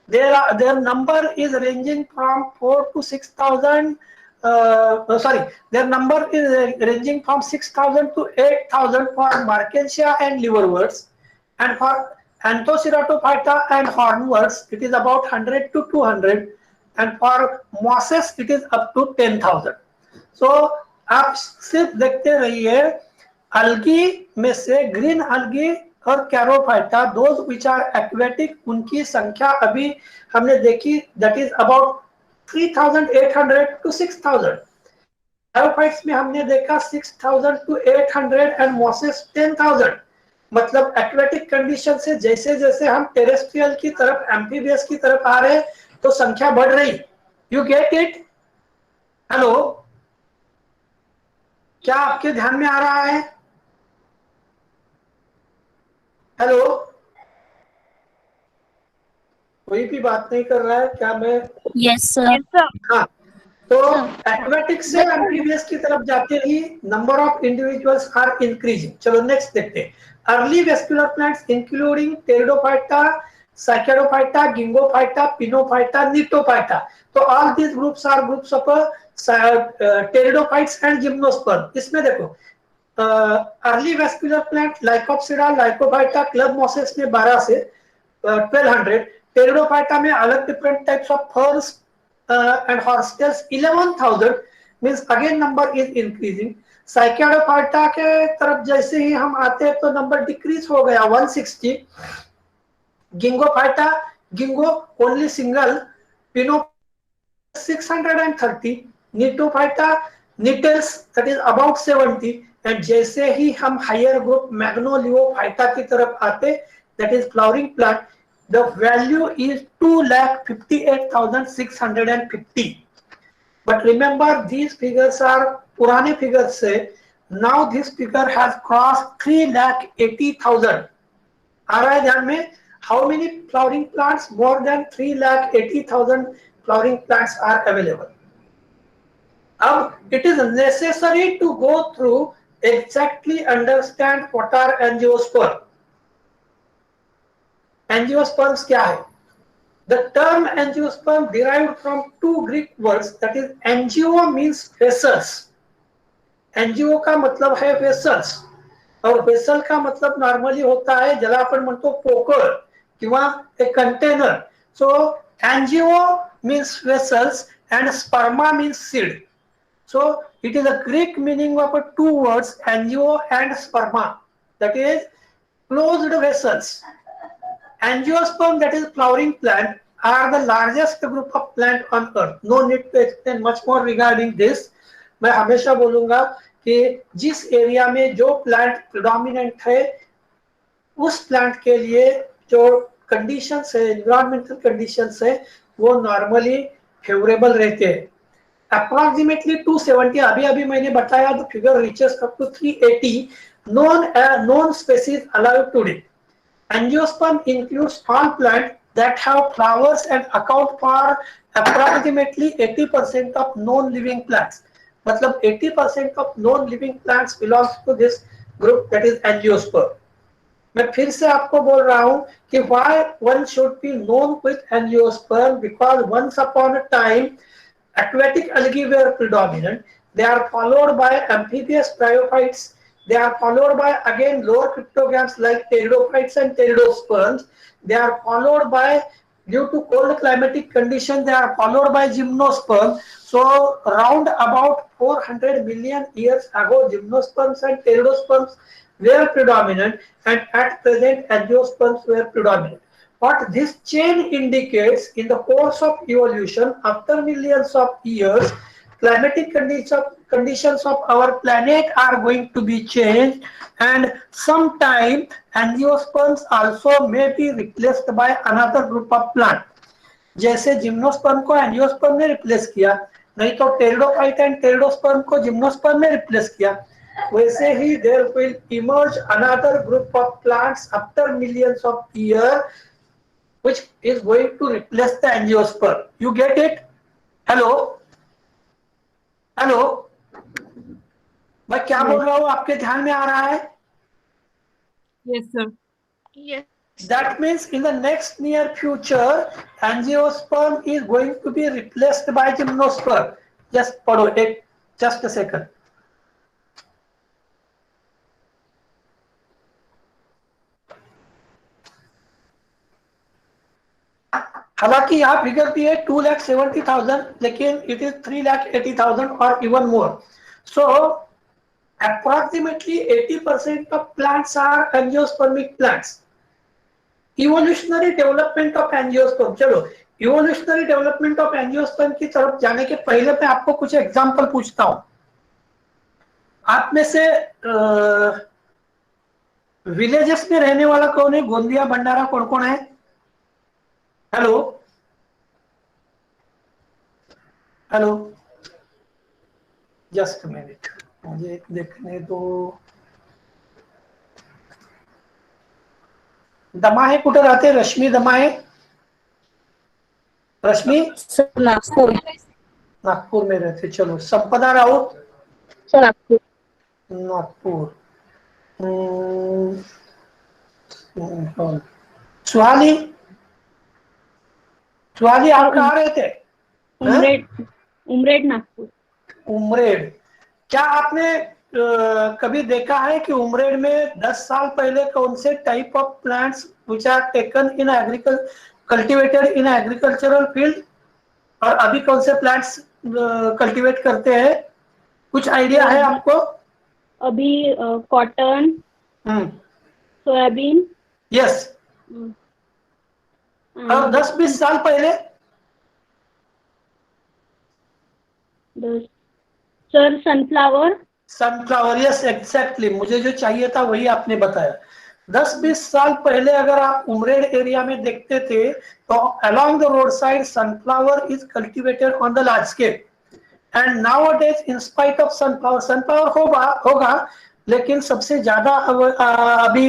Their number is ranging from 4 to 6,000. Their number is ranging from 6,000 to 8,000 for Markensia and liverworts, and for Anthoceratophyta and hornworts it is about 100 to 200, and for mosses it is up to 10,000. So आप सिर्फ देखते रहिए algae में से green algae और कैरोफाइटा, those which are aquatic, उनकी संख्या अभी हमने देखी, दैट इज अबाउट 3,800 to 6,000. कैरोफाइट्स में हमने देखा 6,000 to 800 एंड मॉसेस 10,000. मतलब एक्वेटिक कंडीशन से जैसे जैसे हम टेरेस्ट्रियल की तरफ, एम्फीबियस की तरफ आ रहे हैं तो संख्या बढ़ रही. You get it? हेलो, क्या आपके ध्यान में आ रहा है? हेलो, कोई भी बात नहीं कर रहा है क्या? मैं Yes, sir. हाँ, तो एक्वेटिक से एम्फीबियस की तरफ जाते ही number of individuals are increasing. चलो नेक्स्ट देखते हैं. Early vascular plants including pteridophyta, cycadophyta, ginkgophyta, pinophyta, gnetophyta. तो all these groups are groups of pteridophytes and gymnosperm. इसमें देखो early vascular plant lycopsida, lycophyta, club mosses में 12 से 1200, pteridophyta में अलग different types of ferns and horsetails 11,000, means again number is increasing. Cycadophyta के तरफ जैसे ही हम आते हैं तो नंबर डिक्रीज हो गया 160. Ginkgophyta, ginkgo only single, pino 630, gnetophyta, gnetales that is about 70, and जैसे ही हम हायर ग्रुप मैग्नोलियोफाइटा की तरफ आते, that is flowering plant, the value is 2,58,650. But remember, these figures are पुराने figures से. Now this figure has crossed 3,80,000. आ रहा है ध्यान में? How many flowering plants? More than 3,80,000 flowering plants are available. अब it is necessary to go through exactly understand what are angiosperm. Angiosperms क्या है? The term angiosperm derived from two Greek words, that is angio means vessels. Angio का मतलब है vessels, और vessel का मतलब normally होता है ज्याला आपण म्हणतो पोकळ किंवा एक container. So angio means vessels and sperma means seed. So it is a Greek meaning of two words, angio and sperma, that is closed vessels. Angiosperm, that is flowering plant, are the largest group of plant on earth. No need to explain much more regarding this. मैं हमेशा बोलूंगा कि जिस area में जो plant predominant है उस plant के लिए जो कंडीशंस है, एनवायरमेंटल कंडीशंस है, वो नॉर्मली फेवरेबल रहते हैं. अप्रोक्सीमेटली 270, अभी मैंने बताया, the figure reaches up to 380 known species alive today. Angiosperm includes all plant that have flowers and account for approximately 80% of non-living plants. मतलब 80% of non-living plants belongs to this group, that is angiosperm. मैं फिर से आपको बोल रहा हूं कि why one should be known with angiosperm, because once upon a time aquatic algae were predominant. They are followed by amphibious bryophytes. They are followed by again lower cryptogams like pteridophytes and pteridosperms. They are followed by, due to cold climatic conditions, they are followed by gymnosperm. So around about 400 million years ago, gymnosperms and pteridosperms were predominant, and at present angiosperms were predominant. What this chain indicates, in the course of evolution, after millions of years, climatic conditions of our planet are going to be changed, and sometime angiosperms also may be replaced by another group of plant. जैसे gymnosperm को angiosperm ने replace किया, नहीं तो pteridophyte and टेरिडोस्पर्म को gymnosperm ने replace किया, वैसे ही there will emerge another group of plants after millions of years which is going to replace the angiosperm. You get it? Hello? Hello? मैं क्या बोल रहा हूँ आपके ध्यान में आ रहा है? Yes, sir. Yes. That means in the next near future, angiosperm is going to be replaced by gymnosperm. Just पढ़ो एक, just a second. हालांकि यहाँ फिगर भी है 2,70,000, लेकिन इट इज 3,80,000 और even more. So approximately 80% of plants are angiospermic plants. Evolutionary development of angiosperm. चलो evolutionary development of angiosperm की तरफ जाने के पहले मैं आपको कुछ एग्जांपल पूछता हूं. आप में से विलेजेस में रहने वाला कौन है? गोंदिया भंडारा कौन कौन है? हेलो हेलो, जस्ट मिनट, मुझे देखने दो. दमाहे कुठे राहते? रश्मी दमाहे. रश्मी सर नागपुर. नागपुर में रहते. चलो संपदा राउत. सर नागपुर. नागपुर. सुहानी, सुहानी आप कहाँ रहते? उमरेड नागपुर. उमरेड. क्या आपने कभी देखा है कि उमरेड में 10 साल पहले कौन से type of plants which are taken in cultivated in agricultural field, और अभी कौन से प्लांट्स कल्टीवेट करते हैं? कुछ आइडिया है आपको? अभी कॉटन, सोयाबीन. यस. और 10-20 साल पहले? Sir sunflower. Sunflower, yes exactly. मुझे जो चाहिए था वही आपने बताया. 10-20 साल पहले अगर आप उमरेड एरिया में देखते थे तो along the roadside sunflower is cultivated on the large scale, and nowadays in spite of sunflower होगा लेकिन सबसे ज्यादा अभी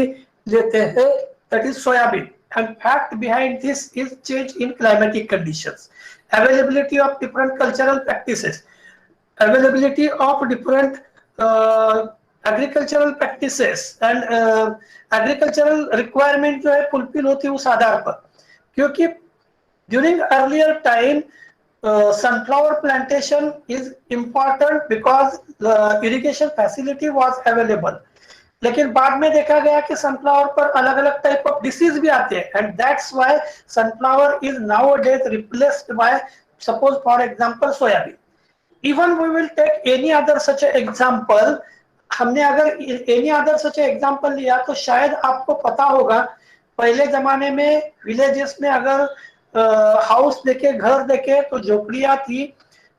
लेते हैं that is soybean. And fact behind this is change in climatic conditions, availability of different cultural practices, availability of different agricultural practices and agricultural requirement जो है fulfil होती है उस आधार पर. क्योंकि during earlier time sunflower plantation is important because irrigation facility was available, लेकिन बाद में देखा गया कि सनफ्लावर पर अलग अलग टाइप ऑफ डिसीज भी आते हैं, and that's why sunflower is nowadays replaced by suppose for example soybean. Even we will take any other such example. हमने अगर any other such example लिया तो शायद आपको पता होगा पहले जमाने में विलेजेस में अगर हाउस देखे, घर देखे तो झोपड़ियां थी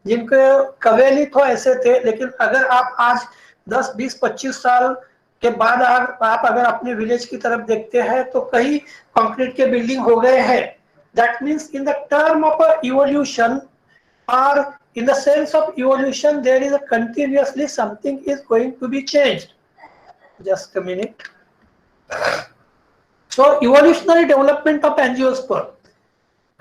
जिनके कवेली तो ऐसे थे, लेकिन अगर आप आज 10, 20, 25 साल के बाद आप अगर अपने विलेज की तरफ देखते हैं तो कई कंक्रीट के बिल्डिंग हो गए हैं. That means in the term of evolution or in the sense of evolution, there is a continuously something is going to be changed. Just a minute. So evolutionary development of angiosperm.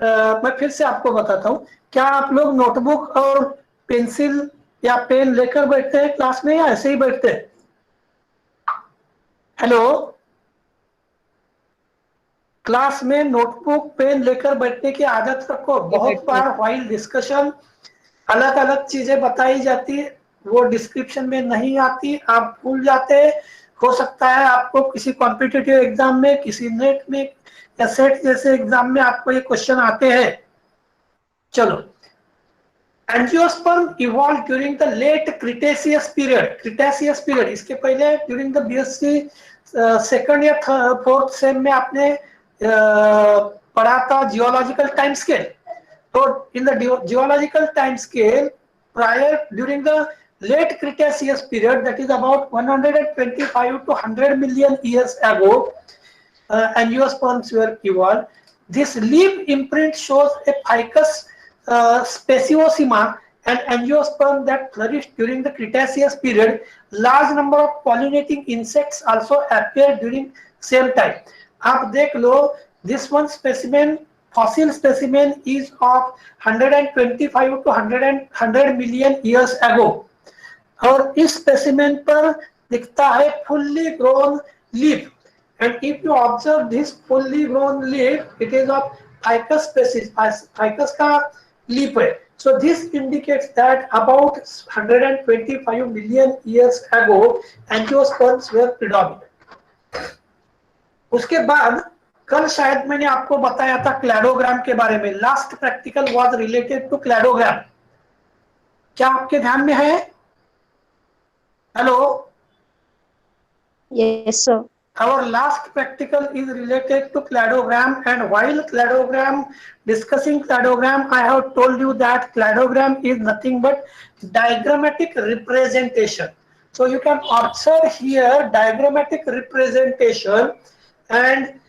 मैं फिर से आपको बताता हूँ, क्या आप लोग notebook और पेंसिल या पेन लेकर बैठते हैं क्लास में या ऐसे ही बैठते हैं? हेलो, क्लास में नोटबुक पेन लेकर बैठने की आदत रखो। बहुत बार व्हाइल डिस्कशन अलग अलग चीजें बताई जाती है, वो डिस्क्रिप्शन में नहीं आती, आप भूल जाते हैं। हो सकता है आपको किसी कॉम्पिटिटिव एग्जाम में, किसी नेट में या सेट जैसे एग्जाम में आपको ये क्वेश्चन आते हैं। चलो, angiosperm evolve during the late Cretaceous period. Cretaceous period, इसके पहले ड्यूरिंग द बीएससी सेकंड या फोर्थ सेम में आपने पढ़ा था जियोलॉजिकल टाइम स्केल। तो in the geological time scale, prior during the late Cretaceous period, that is about 125 to 100 million years ago, angiosperms were evolved. This leaf imprint shows a ficus speciosima, an angiosperm that flourished during the Cretaceous period. Large number of pollinating insects also appeared during same time. आप देख लो, this one specimen, fossil specimen, is of 125 to 100 million years ago, और इस specimen पर दिखता है fully grown leaf, and if you observe this fully grown leaf, it is of ficus species, ficus का leaf है. So this indicates that about 125 million years ago angiosperms were predominant. उसके बाद कल शायद मैंने आपको बताया था क्लैडोग्राम के बारे में। Last practical was related to cladogram. क्या आपके ध्यान में है? Hello, Yes, sir. our last practical is related to cladogram, and while discussing cladogram, I have told you that cladogram is nothing but diagrammatic representation. So you can observe here diagrammatic representation, and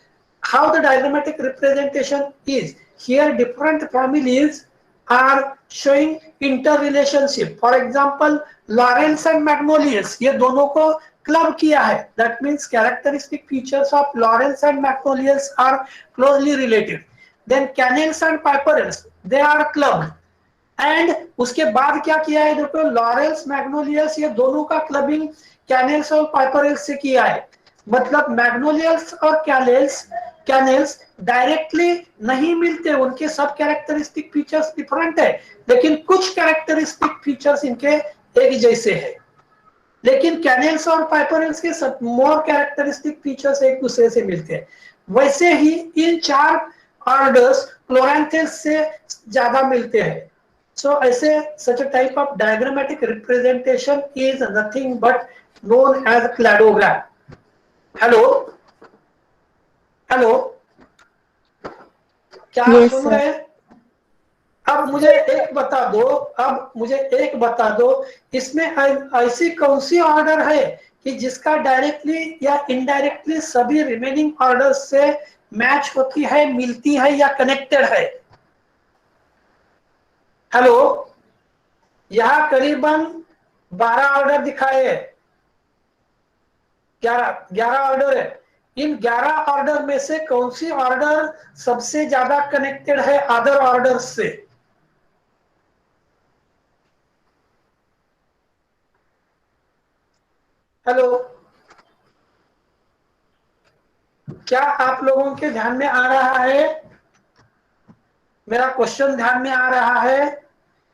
how the diagrammatic representation is. Here different families are showing interrelationship. For example, Lawrence and Magnolias, ये दोनों को club किया है. That means characteristic features of Lawrence and Magnolias are closely related. Then Cannels and Piperels, they are clubbed. And उसके बाद क्या किया है, देखो लॉरेंस मैग्नोलियस, ये दोनों का क्लबिंग कैनेल्स और पाइपरेल्स से किया है. मतलब मैग्नोलियस और कैनेल्स डायरेक्टली नहीं मिलते, उनके सब कैरेक्टरिस्टिक फीचर्स डिफरेंट है, लेकिन कुछ कैरेक्टरिस्टिक फीचर्स इनके एक जैसे है. लेकिन कैनेल्स और पाइपरेल्स के सब मोर कैरेक्टरिस्टिक फीचर्स एक दूसरे से मिलते हैं. वैसे ही इन चार ऑर्डर्स क्लोरैंथेस से ज्यादा मिलते हैं. So ऐसे such a type of diagrammatic representation is nothing but known as cladogram. Hello hello, क्या आप सुन रहे हैं? अब मुझे एक बता दो, इसमें ऐसी कौन सी ऑर्डर है कि जिसका डायरेक्टली या इनडायरेक्टली सभी रिमेनिंग ऑर्डर्स से मैच होती है, मिलती है या कनेक्टेड है? हेलो, यहां करीबन 12 ऑर्डर दिखाए हैं, 11 ऑर्डर है. इन 11 ऑर्डर में से कौन सी ऑर्डर सबसे ज्यादा कनेक्टेड है अदर ऑर्डर से? हेलो, क्या आप लोगों के ध्यान में आ रहा है? मेरा क्वेश्चन ध्यान में आ रहा है?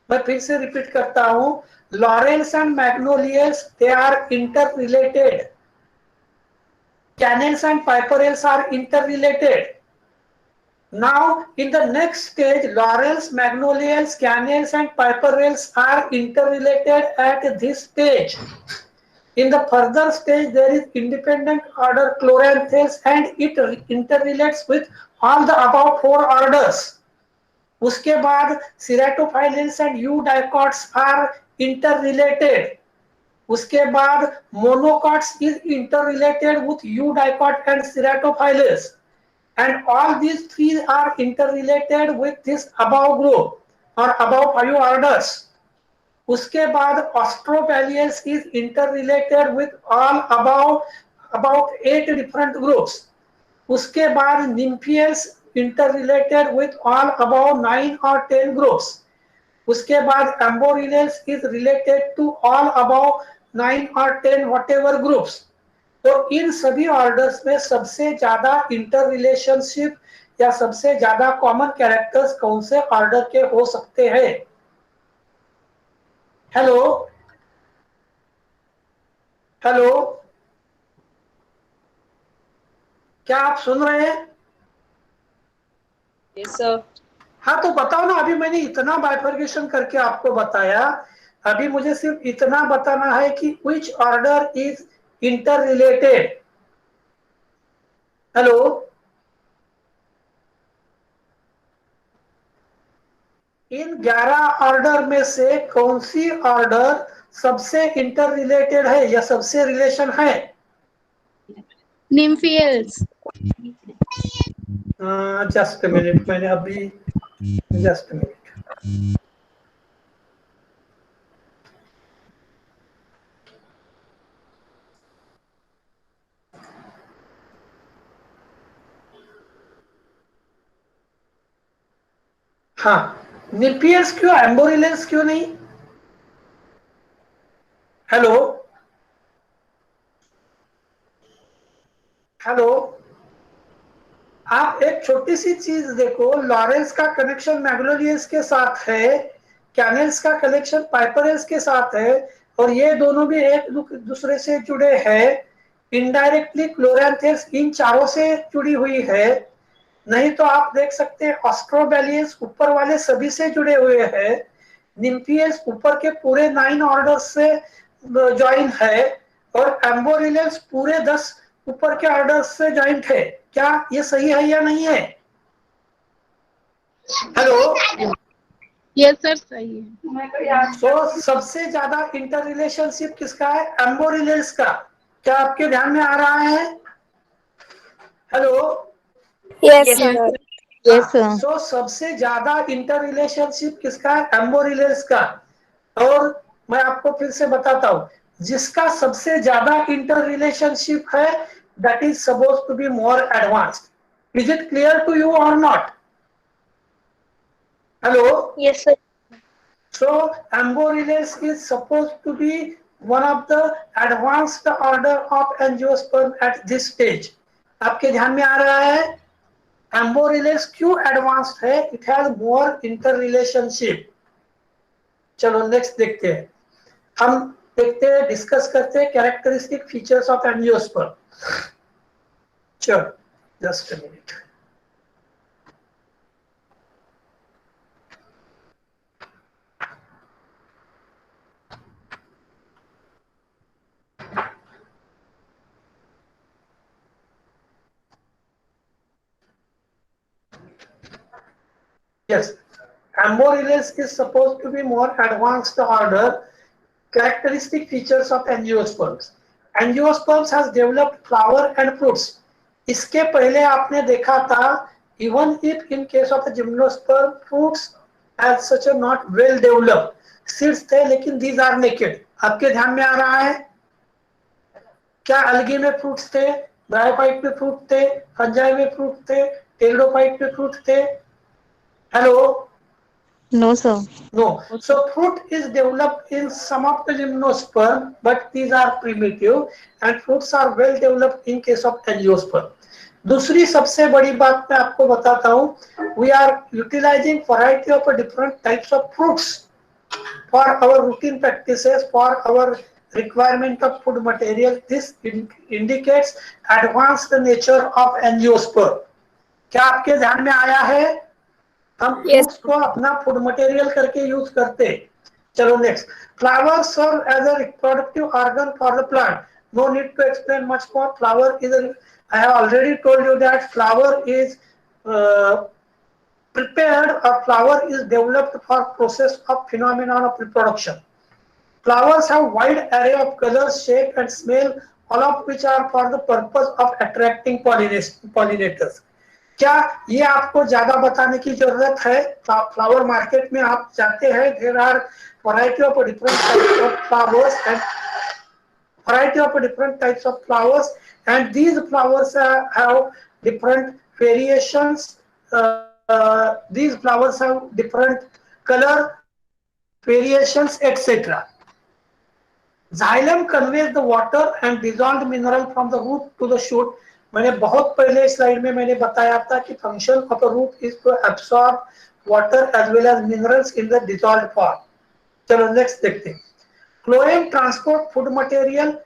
मैं फिर से रिपीट करता हूं, laurales and magnoliales, they are interrelated. Cannels and Piperels are interrelated. Now, in the next stage, Lawrence, Magnolias, Cannels, and Piperels are interrelated at this stage. In the further stage, there is independent order Chloranthes, and it interrelates with all the above 4 orders. उसके बाद Ceratophyllens and Eudicots are interrelated. उसके बाद monocots is interrelated with Eudicot and Ceratophyllus, and all these 3 are interrelated with this above group or above 5 orders. उसके बाद Austrobellius is interrelated with all above about 8 different groups. उसके बाद Nymphaeals interrelated with all above 9 or 10 groups. उसके बाद Amphoreles is related to all above 9 or 10 whatever groups. तो इन सभी orders में सबसे ज्यादा इंटर रिलेशनशिप या सबसे ज्यादा कॉमन कैरेक्टर्स कौन से ऑर्डर के हो सकते हैं? हेलो हेलो, क्या आप सुन रहे हैं? Yes, sir. हाँ, तो बताओ ना, अभी मैंने इतना बाइफर्केशन करके आपको बताया, अभी मुझे सिर्फ इतना बताना है कि which order is interrelated. Hello, in 11 order में से कौन सी ऑर्डर सबसे इंटर रिलेटेड है या सबसे रिलेशन है? Nymphials. जस्ट मिनट, मैंने अभी जस्ट मिनट, हाँ, निम्फियल्स क्यों, एम्बोरिलेंस क्यों नहीं? हेलो हेलो, आप एक छोटी सी चीज देखो, लॉरेंस का कनेक्शन मैग्नोलियस के साथ है, कैनेल्स का कनेक्शन पाइपरेल्स के साथ है, और ये दोनों भी एक दूसरे से जुड़े हैं। इनडायरेक्टली क्लोरेंथेस इन चारों से जुड़ी हुई है। नहीं तो आप देख सकते हैं ऑस्ट्रोबेलियंस ऊपर वाले सभी से जुड़े हुए हैं, निम्फियल्स ऊपर के पूरे 9 ऑर्डर्स से ज्वाइन है, और एम्बोरिलेंस पूरे 10 ऊपर के ऑर्डर्स से ज्वाइंट है। क्या ये सही है या नहीं है? Hello, Yes, sir. सही है. तो सबसे ज्यादा इंटर रिलेशनशिप किसका है? एम्बोरिलेंस का। क्या आपके ध्यान में आ रहा है? Hello, Yes, Yes, sir. sir. Yes, sir. सो सबसे ज्यादा इंटर रिलेशनशिप किसका है? एम्बोरिलेंस का। और मैं आपको फिर से बताता हूं, जिसका सबसे ज्यादा इंटर रिलेशनशिप है, that is suppose to be more advanced. Is it clear to you or not? Hello, Yes, sir. so Amphoreles is supposed to be one of the advanced order of angiosperm at this stage. आपके ध्यान में आ रहा है? Amphoreles क्यों advanced है? It has more inter relationship. चलो next देखते हैं, हम देखते हैं, डिस्कस करते हैं कैरेक्टरिस्टिक फीचर्स ऑफ एंजियोस्पर्म। चलो just a minute. Yes, Amphoreles is supposed to be more advanced order. Characteristic features of angiosperms. Angiosperms has developed flower and fruits. इसके पहले आपने देखा था, even if in case of the gymnosperm, fruits as such are not well developed. Seeds थे लेकिन these are naked. आपके ध्यान में आ रहा है? क्या अलगी में फ्रूट्स थे, ब्रायोफाइट में फ्रूट थे, फंजाई में फ्रूट थे, टेरिडोफाइट में फ्रूट थे? Hello, No, sir. no. So fruit is developed in some of the gymnosperm, but these are primitive, and fruits are well developed in case of angiosperm. दूसरी सबसे बड़ी बात मैं आपको बताता हूँ, we are utilizing variety of different types of fruits for our routine practices, for our requirement of food material. This indicates advanced nature of angiosperm. क्या आपके ध्यान में आया है? हम फ्रूट्स को अपना फूड मटेरियल करके यूज करते। चलो next, flower serve as a reproductive organ for the plant. No need to explain much more. Flower is, I have already told you that flower is prepared, or flower is developed for process of phenomenon of reproduction. Flowers have wide array of colors, shape and smell, all of which are for the purpose of attracting pollinators. क्या ये आपको ज्यादा बताने की जरूरत है? Flower market में आप जाते हैं, there are variety of different types of flowers and variety of different types of flowers, and these flowers have different variations, these flowers have different color variations, etc. Xylem conveys the water and dissolved mineral from the root to the shoot. मैंने बहुत पहले slide में मैंने बताया था कि function of the root is to absorb water as well as minerals in the dissolved form. चलो next देखते हैं. Phloem transport food material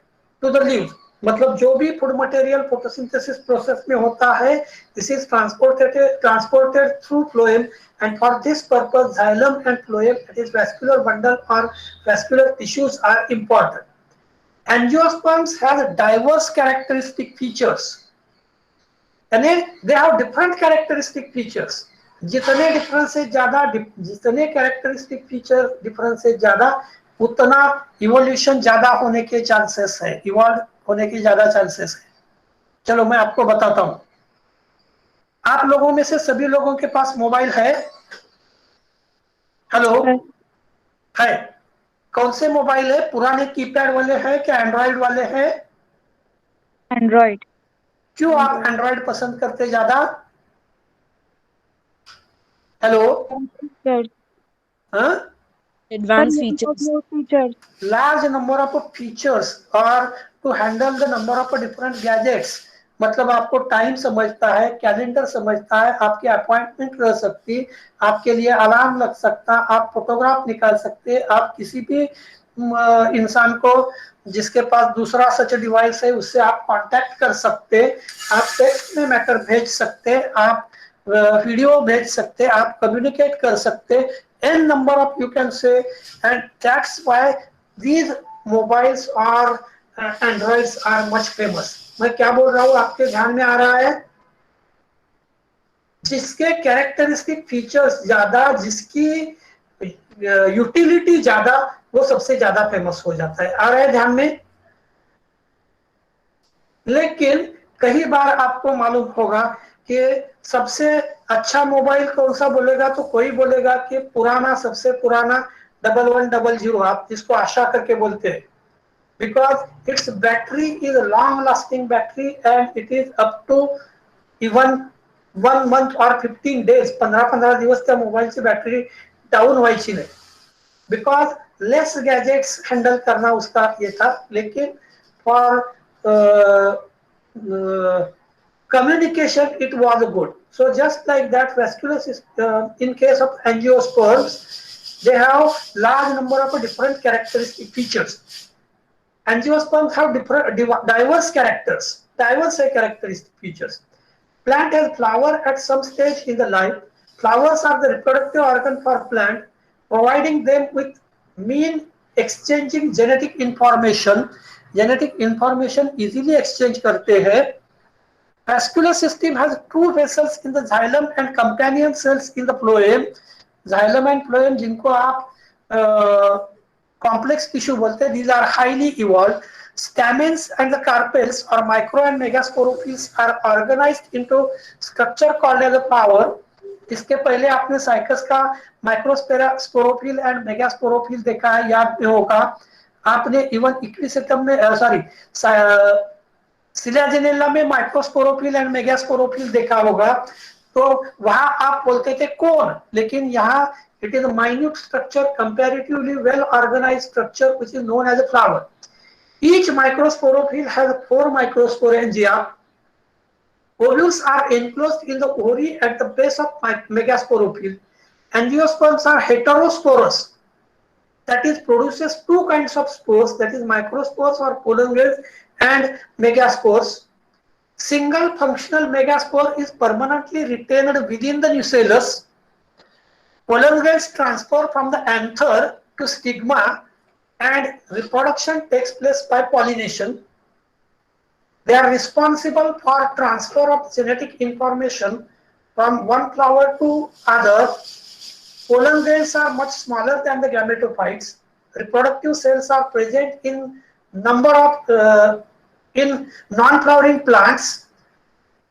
to the leaves. मतलब जो भी फूड मटेरियल फोटोसिंथेसिस प्रोसेस में होता है, this is transported through phloem, and for this purpose xylem and phloem, that is vascular bundle or vascular tissues are important. Angiosperms have diverse characteristic features, यानी they have different characteristic features. जितने difference से ज्यादा, जितने characteristic feature difference से ज्यादा, उतना evolution ज्यादा होने के चांसेस है, इवॉल्व होने की ज्यादा चांसेस है. चलो मैं आपको बताता हूं. आप लोगों में से सभी लोगों के पास मोबाइल है? हेलो, है. कौन से मोबाइल है? पुराने कीपैड वाले हैं क्या एंड्रॉइड वाले हैं? एंड्रॉइड. क्यों आप एंड्रॉइड पसंद करते ज्यादा? हेलो, हाँ? Advanced features. Large number of features or to handle the number of different gadgets. मतलब आपको टाइम समझता है, कैलेंडर समझता है, आपकी अपॉइंटमेंट रह सकती, आपके लिए अलार्म लग सकता, आप फोटोग्राफ निकाल सकते, आप किसी भी इंसान को जिसके पास दूसरा सच डिवाइस है उससे आप कांटेक्ट कर सकते, आप टेक्स्ट में मैटर भेज सकते, आप वीडियो भेज सकते, आप कम्युनिकेट कर सकते, n number of you can say, and that's why these mobiles or androids are much famous. मैं क्या बोल रहा हूँ आपके ध्यान में आ रहा है? जिसके कैरेक्टरिस्टिक फीचर्स ज्यादा, जिसकी यूटिलिटी ज्यादा, वो सबसे ज्यादा फेमस हो जाता है. आ रहा है ध्यान में? लेकिन कई बार आपको मालूम होगा कि सबसे अच्छा मोबाइल कौन सा बोलेगा तो कोई बोलेगा कि पुराना, सबसे पुराना 1100, आप जिसको आशा करके बोलते हैं, because it's battery is long lasting battery and it is up to even 1 month और 15 days, 15 दिवस त्या मोबाईलची बॅटरी डाऊन व्हायची नाही, बिकॉज लेस गॅजेट्स हँडल करना उसका ये था. लेकिन for communication it was good. So just like that, vascular system, in case of angiosperms, they have large number of different characteristic features. Angiosperms have different diverse characteristic features. Plant has flower at some stage in the life. Flowers are the reproductive organ for plant, providing them with mean exchanging genetic information. Genetic information easily exchange करते हैं. Vascular system has two vessels in the xylem and companion cells in the phloem. Xylem and phloem जिनको आप complex tissue बोलते हैं, these are highly evolved. Stamens and the carpels or micro and megasporophylls are organized into structure called as a flower. इसके पहले आपने cycas का microsporophyll and megasporophyll देखा है, याद में होगा. आपने इवन इक्विसेटम में सॉरी सिलाजिनेला में माइक्रोस्पोरोफिल एंड मेगास्पोरोफिल देखा होगा. तो वहां आप बोलते थे कोन, लेकिन यहाँ it is a minute structure, comparatively well organized structure which is known as a flower. Each microsporophyll has 4 microsporangia. Ovules are enclosed in the ovary at the base of megasporophil. Angiosperms are heterosporous, that is produces two kinds of spores, that is microspores or pollen grains and megaspores. Single functional megaspore is permanently retained within the nucellus. Pollen grains transfer from the anther to stigma and reproduction takes place by pollination. They are responsible for transfer of genetic information from one flower to other. Pollen grains are much smaller than the gametophytes. Reproductive cells are present in number of in non-flowering plants.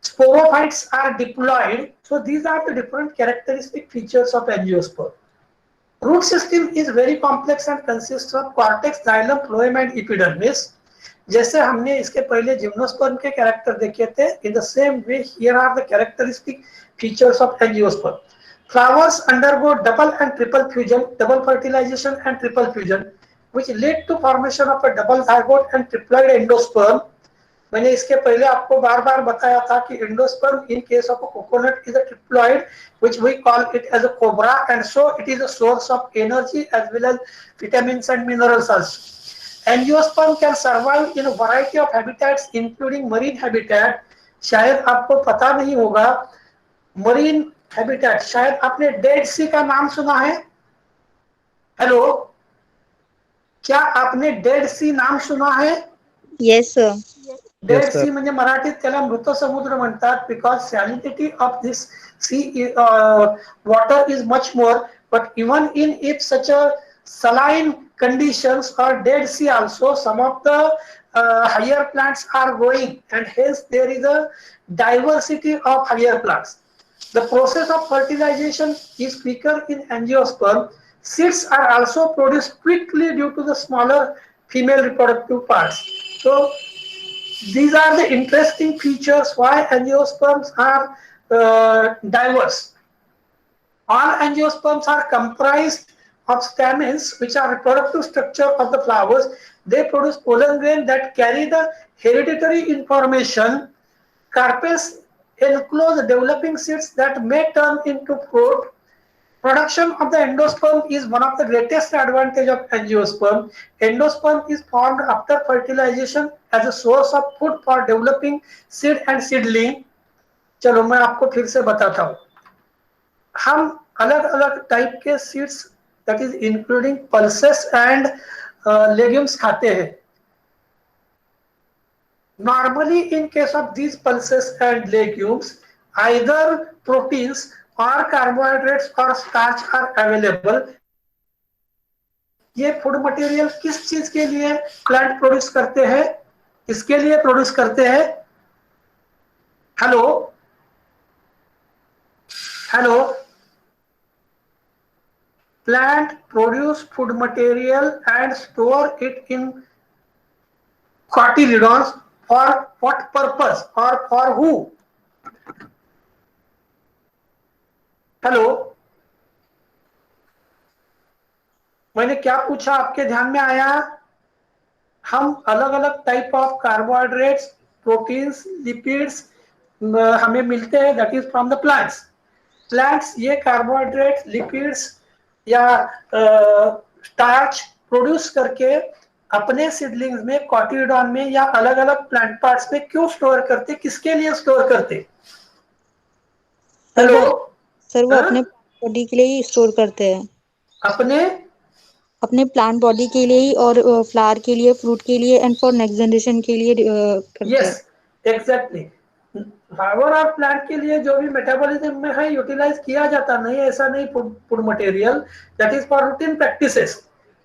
Sporophytes are diploid. So these are the different characteristic features of angiosperm. Root system is very complex and consists of cortex, xylem, phloem and epidermis. जैसे हमने इसके पहले gymnosperm के character देखे थे, in the same way here are the characteristic features of angiosperm. Flowers undergo double and triple fusion, double fertilization and triple fusion, which lead to formation of a double zygote and triploid endosperm. मैंने इसके पहले आपको बार बार बताया था कि endosperm in case of coconut is a triploid which we call it as a cobra, and so it is a source of energy as well as vitamins and minerals also. Angiosperm can survive in a variety of habitats including marine habitat. शायद आपको पता नहीं होगा, marine habitat, शायद आपने dead सी का नाम सुना है. हेलो, क्या आपने डेड सी नाम सुना है? Yes, sir. डेड सी म्हणजे मराठीत त्याला मृत समुद्र म्हणतात, because salinity of this sea water is much more, but even in if such a saline conditions or dead sea also, some of the higher plants are growing, and hence there is a diversity of higher plants. The process of fertilization is quicker in angiosperm. Seeds are also produced quickly due to the smaller female reproductive parts. So these are the interesting features why angiosperms are diverse. All angiosperms are comprised of stamens, which are reproductive structure of the flowers. They produce pollen grain that carry the hereditary information. Carpels enclose developing seeds that may turn into fruit. Production of the endosperm is one of the greatest advantage of angiosperm. Endosperm is formed after fertilization as a source of food for developing seed and seedling. चलो मैं आपको फिर से बताता हूँ. हम अलग अलग टाइप के seeds, that is including pulses and legumes खाते हैं. Normally in case of these pulses and legumes, either proteins और कार्बोहाइड्रेट्स और स्टार्च आर अवेलेबल. ये फूड मटेरियल किस चीज के लिए प्लांट प्रोड्यूस करते हैं? इसके लिए प्रोड्यूस करते हैं. Hello hello, plant produce food material and store it in cotyledons. For what purpose or for who? Hello, मैंने क्या पूछा आपके ध्यान में आया? हम अलग अलग type of carbohydrates, proteins, lipids हमें मिलते हैं, that is from the plants. Plants ये कार्बोहाइड्रेट्स, लिपिड्स या स्टार्च प्रोड्यूस करके अपने सीडलिंग्स में, कॉटिलिडॉन में या अलग अलग प्लांट पार्ट्स में क्यों स्टोर करते? किसके लिए स्टोर करते? हेलो सर, वो अपने बॉडी के लिए ही स्टोर करते हैं. अपने प्लांट बॉडी के लिए ही, और फ्लावर के लिए, फ्रूट के लिए, एंड फॉर नेक्स्ट जनरेशन के लिए करते हैं. Yes, exactly. फ्लावर और प्लांट के लिए जो भी मेटाबॉलिज्म में है यूटिलाइज किया जाता नाही, ऐसा नाही food material, that is for routine practices.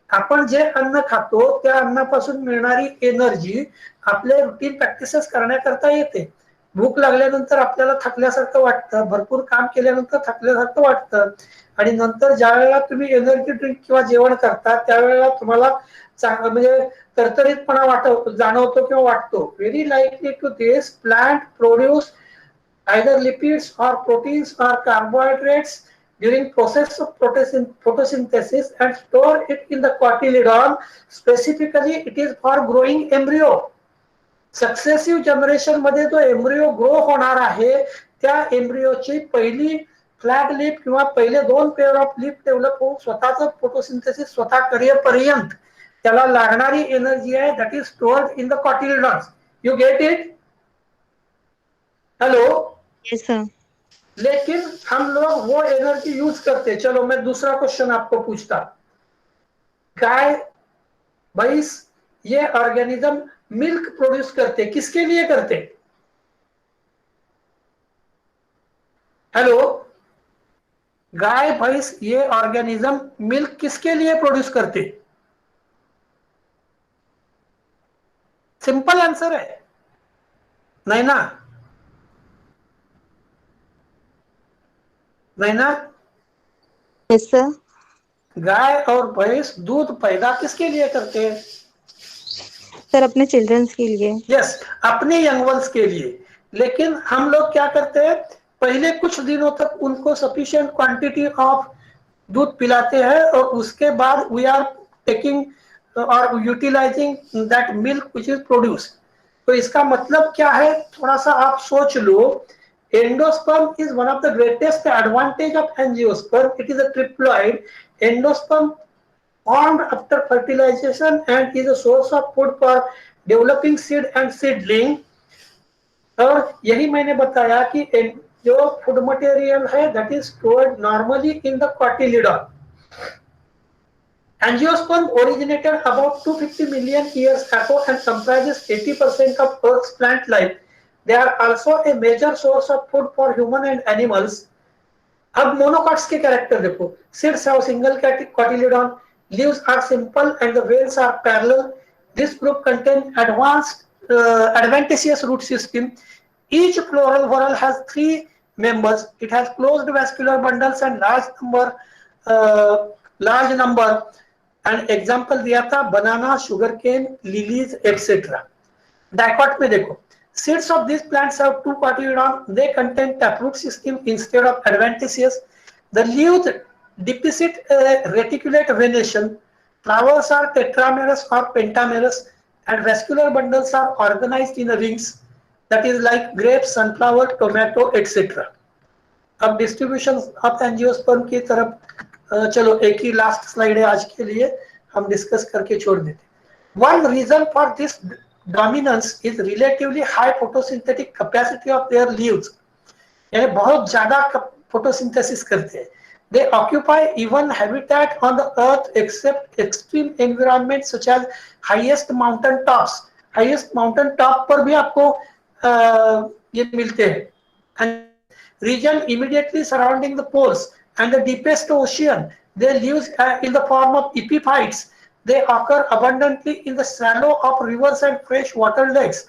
आपण जे अन्न खातो त्या अन्नापासून मिळणारी एनर्जी आपले रुटीन प्रॅक्टिसेस करण्याकरता येते. भूक लागल्यानंतर आपल्याला थकल्यासारखं वाटतं, भरपूर काम केल्यानंतर थकल्यासारखं वाटतं, आणि नंतर ज्या वेळेला तुम्ही एनर्जी ड्रिंक किंवा जेवण करता त्यावेळेला तुम्हाला म्हणजे तरतरीतपणा जाणवतो किंवा वाटतो. Very likely to this, plant produce either lipids or proteins or carbohydrates during process of photosynthesis and store it in the cotyledon. Specifically, it is for growing embryo. Successive generation मध्ये जो एम्ब्रियो ग्रो होणार आहे, त्या एम्ब्रियोची पहिली flag lip किंवा पहिले 2 pair of lip develop होऊन स्वतःच फोटोसिंथेसिस स्वतः करेपर्यंत त्याला लागणारी एनर्जी आहे, that is stored in the cotyledons. You get it? Hello. Yes sir. लेकिन हम लोग वो एनर्जी यूज करते. चलो मैं दूसरा क्वेश्चन आपको पूछता. गाय, भैंस ये ऑर्गेनिज्म मिल्क प्रोड्यूस करते, किसके लिए करते? हेलो, गाय भैंस ये ऑर्गेनिज्म मिल्क किसके लिए प्रोड्यूस करते? सिंपल आंसर है, नहीं ना? नहीं ना? Yes sir. गाय और भैंस दूध पैदा किसके लिए करते हैं? सर अपने चिल्ड्रंस के लिए। यस, अपने यंग वंस के लिए। लेकिन हम लोग क्या करते हैं, पहले कुछ दिनों तक उनको सफिशिएंट क्वांटिटी ऑफ दूध पिलाते हैं और उसके बाद वी आर टेकिंग और utilizing that milk which is produce. तो इसका मतलब क्या है, थोड़ा सा आप सोच लो। Endosperm is one of the greatest advantage of angiosperm. It is a triploid endosperm formed after fertilization and is a source of food for developing seed and seedling। और यही मैंने बताया कि जो फूड मटेरियल है that is stored normally in the cotyledon। Angiosperm originated about 250 million years ago and comprises 80% of Earth's plant life. They are also a major source of food for human and animals। अब monocots के character देखो। Seeds have single cotyledon, leaves are simple and the veins are parallel। This group contains adventitious root system। Each floral whorl has 3 members। It has closed vascular bundles and large number and example दिया था banana, sugar cane, lilies etcetera. Dicot में देखो, seeds of these plants have 2 cotyledon। They contain taproot system instead of adventitious। The leaves deposit reticulate venation। Flowers are tetramerous or pentamerous and vascular bundles are organized in rings, that is like grapes, sunflower, tomato etc। अब distribution of angiosperm की तरफ चलो, एक ही last slide है आज के लिए, हम डिस्कस करके छोड़ देते। One reason for this dominance is relatively high photosynthetic capacity of their leaves. यानी बहुत ज्यादा फोटोसिंथेसिस करते हैं। They occupy even habitat on the earth except extreme environment such as highest mountain tops. Highest mountain top पर भी आपको ये मिलते हैं। Region immediately surrounding the poles and the deepest ocean, they live in the form of epiphytes। They occur abundantly in the shallow of rivers and fresh water lakes,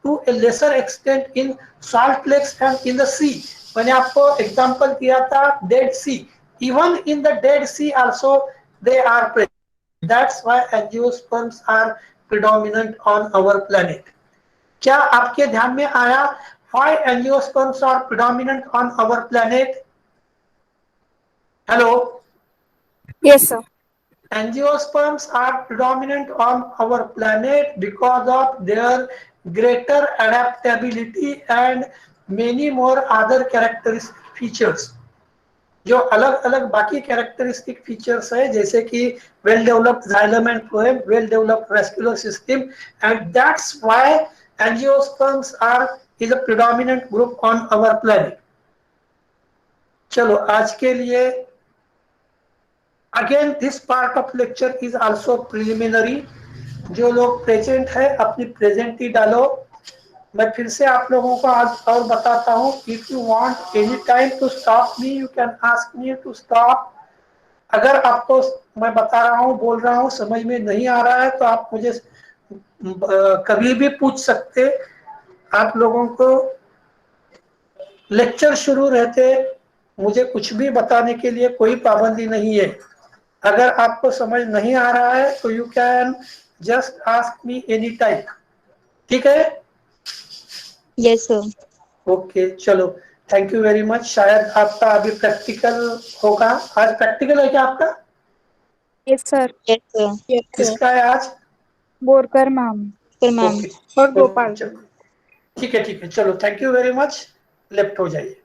to a lesser extent in salt lakes and in the sea। मैंने आपको example दिया था Dead Sea. Even in the Dead Sea also they are present। That's why angiosperms are predominant on our planet। क्या आपके ध्यान में आया why angiosperms are predominant on our planet? Hello? Yes, sir. Angiosperms are predominant on our planet because of their greater adaptability and many more other characteristic features। जो अलग अलग बाकी characteristic features है, जैसे कि well developed xylem and phloem, well developed vascular system, and that's why angiosperms are is a predominant group on our planet. चलो आज के लिए again this part of lecture is also preliminary. जो लोग present है अपनी प्रेजेंटी डालो। मैं फिर से आप लोगों को आज और बताता हूँ, if you want any time to stop me you can ask me to stop. अगर आपको मैं बता रहा हूँ, बोल रहा हूँ, समझ में नहीं आ रहा है तो आप मुझे कभी भी पूछ सकते। आप लोगों को लेक्चर शुरू रहते मुझे कुछ भी बताने के लिए कोई पाबंदी नहीं है। अगर आपको समझ नहीं आ रहा है तो you can just ask me any time. ठीक है? Yes sir. ओके चलो, थैंक यू वेरी मच। शायद आपका अभी प्रैक्टिकल होगा। आज प्रैक्टिकल है क्या आपका? Yes, sir. Yes sir. किसका है आज? Borkar ma'am. Sir ma'am. Okay, और गोपाल। चलो ठीक है, चलो thank you very much. Left हो जाइए।